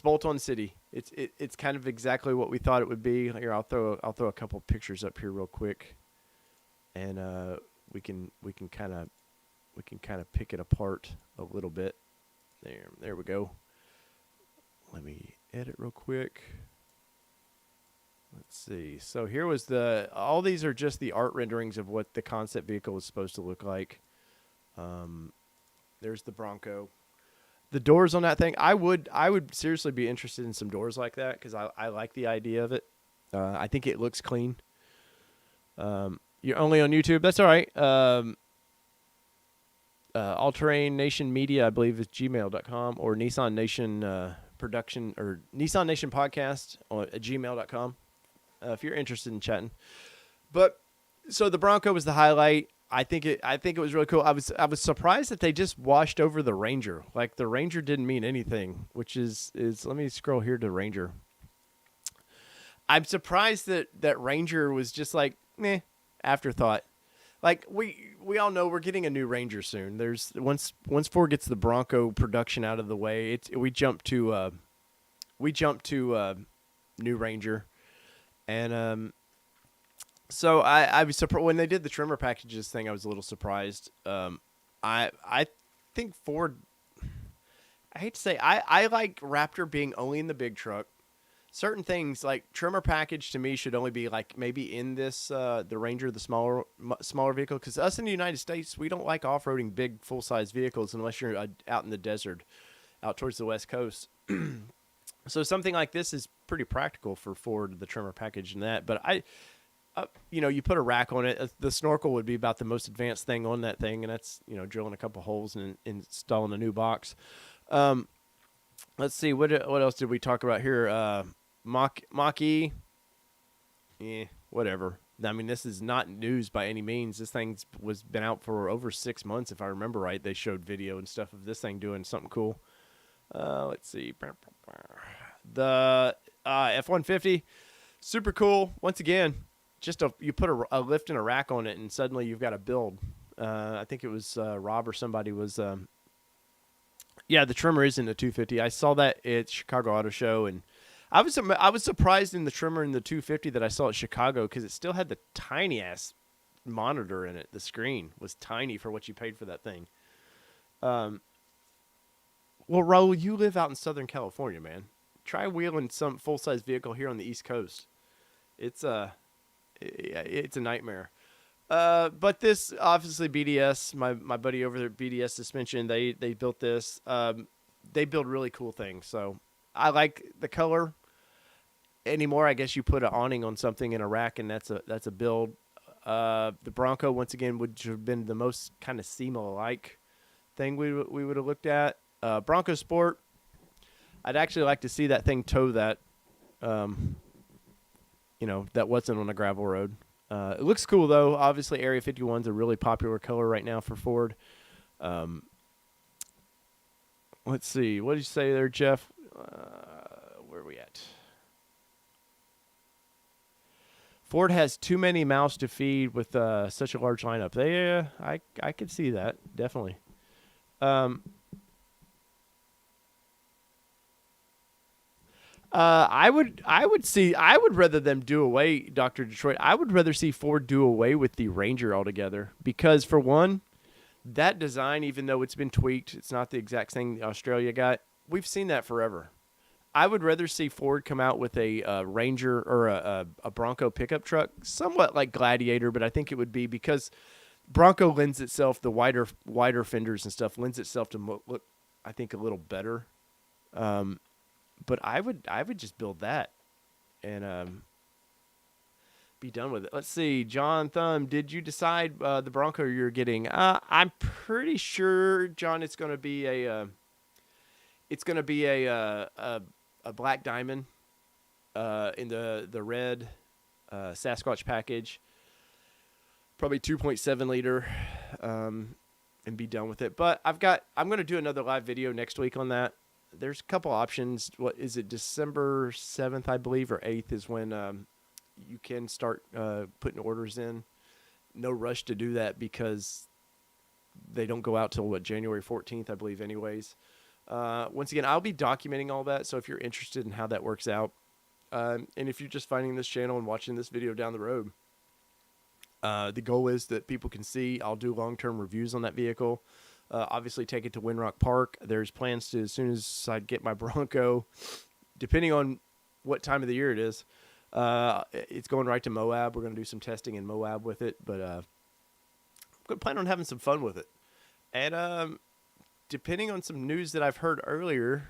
Bolt-on City. It's kind of exactly what we thought it would be. Here, I'll throw a couple pictures up here real quick, and we can kind of pick it apart a little bit. There we go. Let me edit real quick. Let's let's see. So here was all these are just the art renderings of what the concept vehicle was supposed to look like. There's the Bronco. The doors on that thing, I would seriously be interested in some doors like that because I like the idea of it. I think it looks clean. You're only on YouTube. That's all right. All Terrain Nation Media, I believe, is gmail.com or Nissan Nation Production or Nissan Nation Podcast at gmail.com if you're interested in chatting. But so the Bronco was the highlight. I think it was really cool. I was surprised that they just washed over the Ranger. Like the Ranger didn't mean anything, which is let me scroll here to Ranger. I'm surprised that Ranger was just like, meh, afterthought. Like we all know we're getting a new Ranger soon. There's once Ford gets the Bronco production out of the way, we jump to new Ranger, and so I was surprised when they did the Tremor packages thing. I was a little surprised. I think Ford. I hate to say I like Raptor being only in the big truck. Certain things like Tremor package to me should only be like maybe in this the Ranger, the smaller vehicle, because us in the United States we don't like off-roading big full-size vehicles unless you're out in the desert, out towards the West Coast. So something like this is pretty practical for Ford, the Tremor package and that. But you put a rack on it. The snorkel would be about the most advanced thing on that thing, and that's drilling a couple holes and installing a new box. Let's see what else did we talk about here. Mach-E, whatever. I mean, this is not news by any means. This thing's been out for over 6 months, if I remember right. They showed video and stuff of this thing doing something cool. Let's see. The F-150, super cool. Once again, just you put a lift and a rack on it, and suddenly you've got a build. I think it was Rob or somebody was. Yeah, the Tremor is in the 250. I saw that at Chicago Auto Show, and I was surprised in the Tremor in the 250 that I saw at Chicago because it still had the tiny ass monitor in it. The screen was tiny for what you paid for that thing. Well, Raul, you live out in Southern California, man. Try wheeling some full size vehicle here on the East Coast. It's a nightmare. But this obviously BDS, my buddy over there at BDS Suspension, they built this. They build really cool things. So I like the color. Anymore, I guess you put an awning on something in a rack, and that's a build. The Bronco once again would have been the most kind of SEMA-like thing we would have looked at. Bronco Sport, I'd actually like to see that thing tow that. That wasn't on a gravel road. It looks cool, though. Obviously, Area 51's a really popular color right now for Ford. Let's see. What did you say there, Jeff? Where are we at? Ford has too many mouths to feed with such a large lineup. I could see that, definitely. I would rather them do away, Dr. Detroit. I would rather see Ford do away with the Ranger altogether because, for one, that design, even though it's been tweaked, it's not the exact thing Australia got. We've seen that forever. I would rather see Ford come out with a Ranger or a Bronco pickup truck, somewhat like Gladiator, but I think it would be because Bronco lends itself, the wider fenders and stuff lends itself to look, I think, a little better. But I would just build that and be done with it. Let's see, John Thumb, did you decide the Bronco you're getting? I'm pretty sure, John, it's going to be a black diamond in the red Sasquatch package, probably 2.7 liter, and be done with it. But I'm going to do another live video next week on that. There's a couple options. What is it? December 7th, I believe, or 8th is when you can start putting orders in. No rush to do that because they don't go out till January 14th, I believe, anyways. Once again, I'll be documenting all that. So if you're interested in how that works out, and if you're just finding this channel and watching this video down the road, the goal is that people can see. I'll do long-term reviews on that vehicle. Obviously take it to Windrock Park. There's plans to, as soon as I get my Bronco, depending on what time of the year it is, It's going right to Moab. We're going to do some testing in Moab with it, but I'm going to plan on having some fun with it. And depending on some news that I've heard earlier,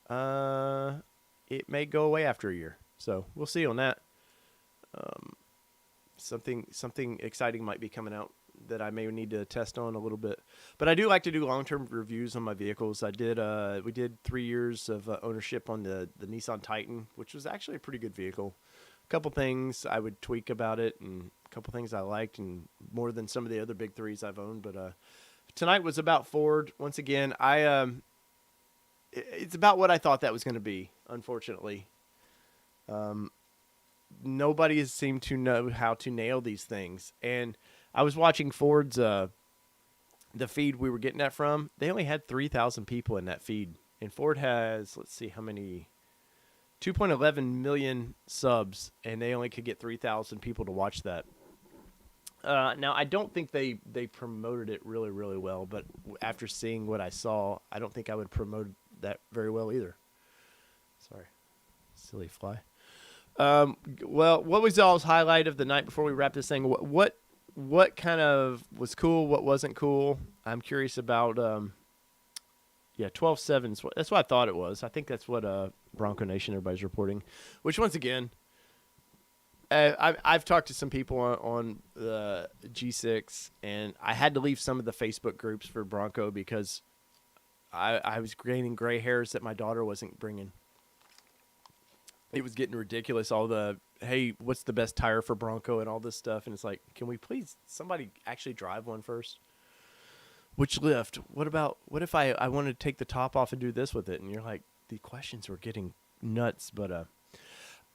it may go away after a year. So we'll see on that. Something exciting might be coming out that I may need to test on a little bit. But I do like to do long-term reviews on my vehicles. We did 3 years of ownership on the Nissan Titan, which was actually a pretty good vehicle. A couple things I would tweak about it, and a couple things I liked, and more than some of the other big threes I've owned. But tonight was about Ford. Once again, it's about what I thought that was going to be, unfortunately. Nobody has seemed to know how to nail these things. And I was watching Ford's, the feed we were getting that from. They only had 3,000 people in that feed. And Ford has, let's see how many, 2.11 million subs, and they only could get 3,000 people to watch that. Now, I don't think they promoted it really, really well, but after seeing what I saw, I don't think I would promote that very well either. Sorry. Silly fly. Well, what was y'all's highlight of the night before we wrap this thing? What kind of was cool? What wasn't cool? I'm curious about. 12.7. That's what I thought it was. I think that's what Bronco Nation everybody's reporting. Which once again, I've talked to some people on the G6, and I had to leave some of the Facebook groups for Bronco because I was gaining gray hairs that my daughter wasn't bringing. It was getting ridiculous. All the, hey, what's the best tire for Bronco and all this stuff. And it's like, can we please, somebody actually drive one first? Which lift? What if I wanted to take the top off and do this with it? And you're like, the questions were getting nuts. But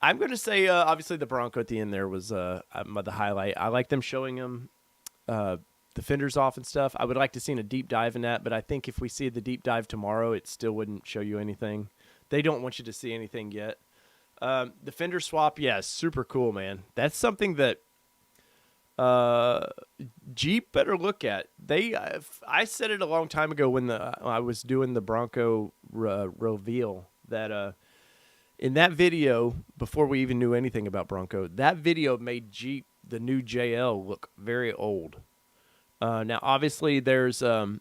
I'm going to say, obviously, the Bronco at the end there was the highlight. I like them showing them the fenders off and stuff. I would like to see a deep dive in that. But I think if we see the deep dive tomorrow, it still wouldn't show you anything. They don't want you to see anything yet. The fender swap, yeah, super cool, man. That's something that Jeep better look at. I said it a long time ago when I was doing the Bronco reveal that in that video, before we even knew anything about Bronco, that video made Jeep, the new JL, look very old. Now, obviously, there's IFS,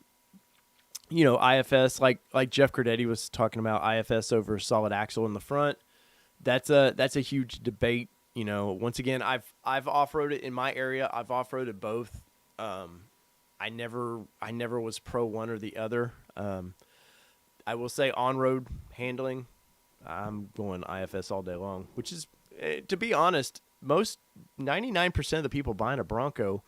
like Jeff Credetti was talking about, IFS over solid axle in the front. That's a huge debate. Once again, I've off-roaded in my area. I've off-roaded both. I never was pro one or the other. I will say on-road handling, I'm going IFS all day long, which is, to be honest, 99% of the people buying a Bronco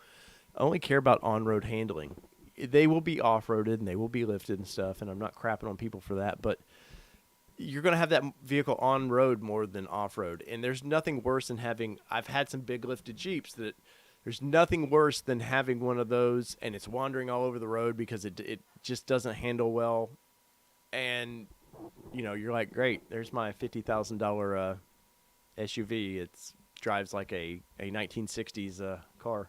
only care about on-road handling. They will be off-roaded and they will be lifted and stuff, and I'm not crapping on people for that, but you're going to have that vehicle on road more than off road. And there's nothing worse than I've had some big lifted Jeeps that there's nothing worse than having one of those and it's wandering all over the road because it just doesn't handle well. And, you're like, great, there's my $50,000 SUV. It drives like a 1960s car.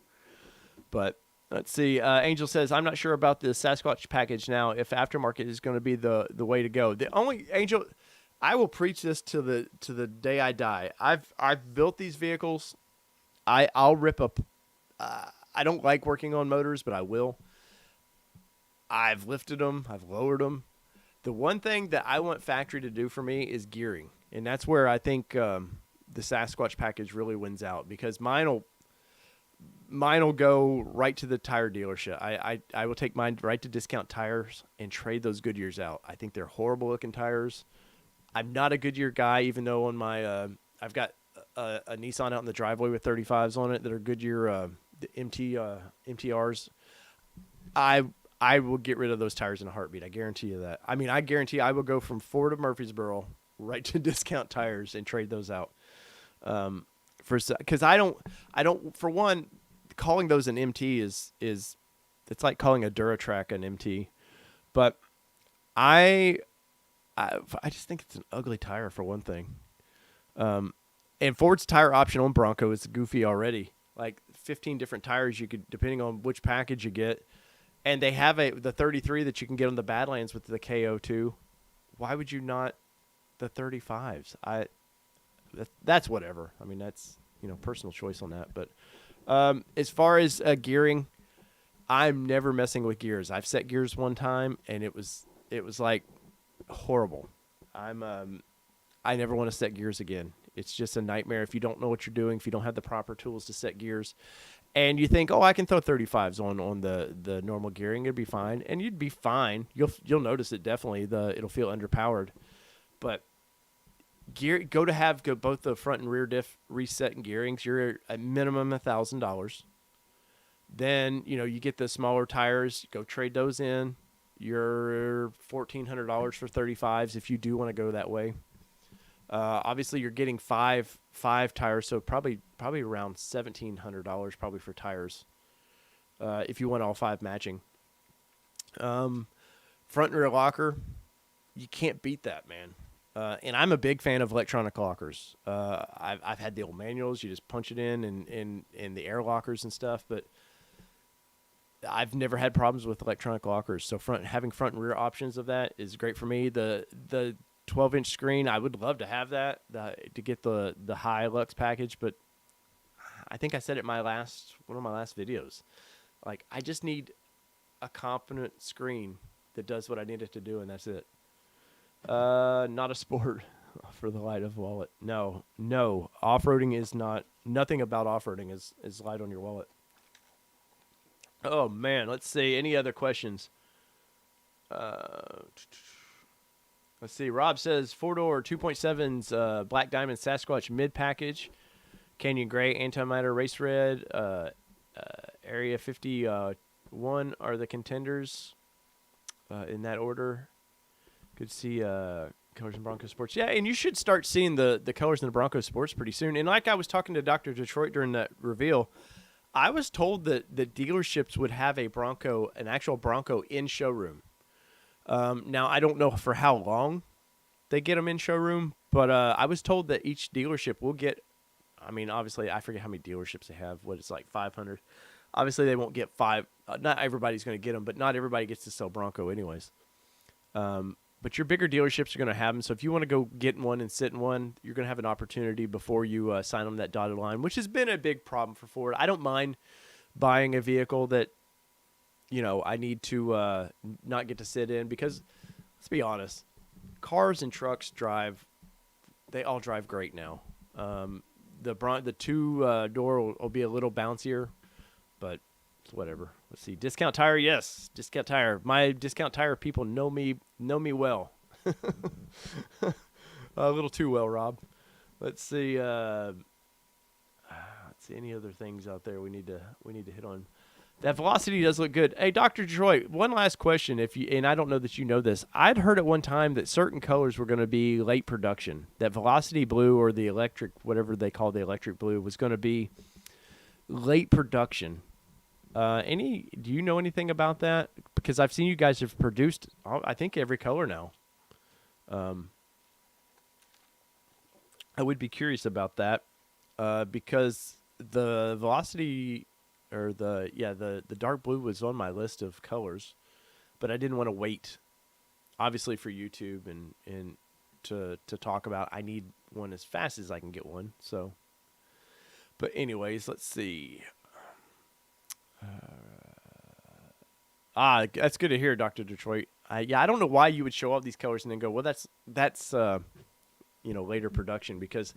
But let's see. Angel says, I'm not sure about the Sasquatch package now, if aftermarket is going to be the way to go. The only, Angel, I will preach this to the day I die. I've built these vehicles. I'll rip up. I don't like working on motors, but I will. I've lifted them. I've lowered them. The one thing that I want factory to do for me is gearing. And that's where I think the Sasquatch package really wins out, because mine will go right to the tire dealership. I will take mine right to Discount Tires and trade those Goodyears out. I think they're horrible looking tires. I'm not a Goodyear guy, even though on my I've got a Nissan out in the driveway with 35s on it that are Goodyear MTRs. I will get rid of those tires in a heartbeat. I guarantee you that. I mean, I guarantee I will go from Ford of Murfreesboro right to Discount Tires and trade those out. Because I don't. For one, calling those an MT is it's like calling a Duratrack an MT. But I just think it's an ugly tire for one thing. And Ford's tire option on Bronco is goofy already. Like 15 different tires you could, depending on which package you get. And they have the 33 that you can get on the Badlands with the KO2. Why would you not the 35s? that's whatever. I mean, that's, personal choice on that. But as far as gearing, I'm never messing with gears. I've set gears one time, and it was like horrible. I never want to set gears again. It's just a nightmare if you don't know what you're doing, if you don't have the proper tools to set gears. And you think, I can throw 35s on the normal gearing, it'd be fine, and you'd be fine. You'll notice it definitely. It'll feel underpowered, but go both the front and rear diff reset and gearings. You're at minimum $1,000. Then you get the smaller tires. Go trade those in. You're $1,400 for 35s if you do want to go that way. Obviously, you're getting five tires, so probably around $1,700 probably for tires if you want all 5 matching. Front and rear locker, you can't beat that, man. And I'm a big fan of electronic lockers. I've had the old manuals. You just punch it in the air lockers and stuff, but I've never had problems with electronic lockers. So having front and rear options of that is great for me. The 12-inch screen, I would love to have that to get the high lux package, but I think I said it in one of my last videos. Like, I just need a competent screen that does what I need it to do, and that's it. Not a sport for the light of wallet. No. Off-roading is not. Nothing about off-roading is light on your wallet. Oh man, let's see. Any other questions? Let's see. Rob says 4-door 2.7's Black Diamond Sasquatch mid package, Canyon Gray, Antimatter, Race Red, Area 51 are the contenders in that order. Good to see colors in Bronco Sports. Yeah, and you should start seeing the colors in the Bronco Sports pretty soon. And like I was talking to Dr. Detroit during that reveal, I was told that the dealerships would have an actual Bronco in showroom. Now, I don't know for how long they get them in showroom, but I was told that each dealership will get, obviously, I forget how many dealerships they have, it's like 500. Obviously, they won't get 5. Not everybody's going to get them, but not everybody gets to sell Bronco anyways. But your bigger dealerships are going to have them, so if you want to go get in one and sit in one, you're going to have an opportunity before you sign on that dotted line, which has been a big problem for Ford. I don't mind buying a vehicle that I need to not get to sit in because, let's be honest, cars and trucks they all drive great now. The two-door will be a little bouncier, but it's whatever. Let's see. Discount Tire, yes. Discount Tire. My Discount Tire people know me well. A little too well, Rob. Let's see. Let's see any other things out there we need to hit on. That Velocity does look good. Hey, Dr. Detroit, one last question. And I don't know that you know this. I'd heard at one time that certain colors were going to be late production. That Velocity Blue or the electric, whatever they call the electric blue, was going to be late production. Do you know anything about that? Because I've seen you guys have produced, I think, every color now. I would be curious about that because the Velocity or the dark blue was on my list of colors, but I didn't want to wait, obviously, for YouTube and to talk about. I need one as fast as I can get one. So, but anyways, let's see. That's good to hear, Dr. Detroit. I don't know why you would show all these colors and then go, well, that's later production, because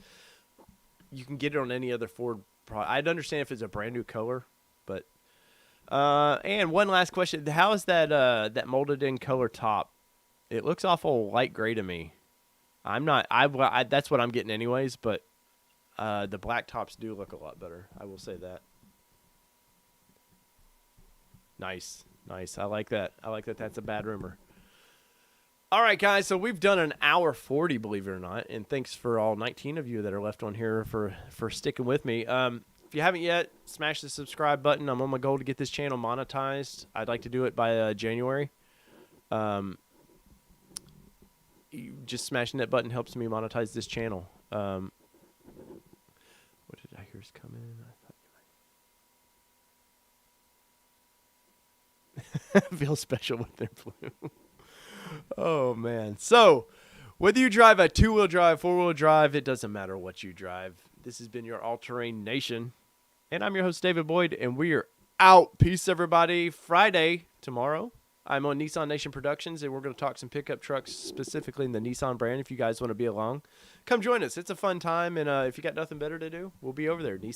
you can get it on any other Ford product. I'd understand if it's a brand new color, but and one last question: how is that molded in color top? It looks awful light gray to me. That's what I'm getting anyways, but the black tops do look a lot better. I will say that. Nice. I like that. That's a bad rumor. All right, guys. So we've done an hour 40, believe it or not, and thanks for all 19 of you that are left on here for sticking with me. If you haven't yet, smash the subscribe button. I'm on my goal to get this channel monetized. I'd like to do it by January. Just smashing that button helps me monetize this channel. What did I hear is coming? I feel special with their blue. Oh, man. So Whether you drive a 2-wheel drive, 4-wheel drive, it doesn't matter what you drive. This has been your All-Terrain Nation. And I'm your host, David Boyd, and we are out. Peace, everybody. Friday, tomorrow, I'm on Nissan Nation Productions, and we're going to talk some pickup trucks, specifically in the Nissan brand. If you guys want to be along, come join us. It's a fun time, and if you got nothing better to do, we'll be over there. Nissan.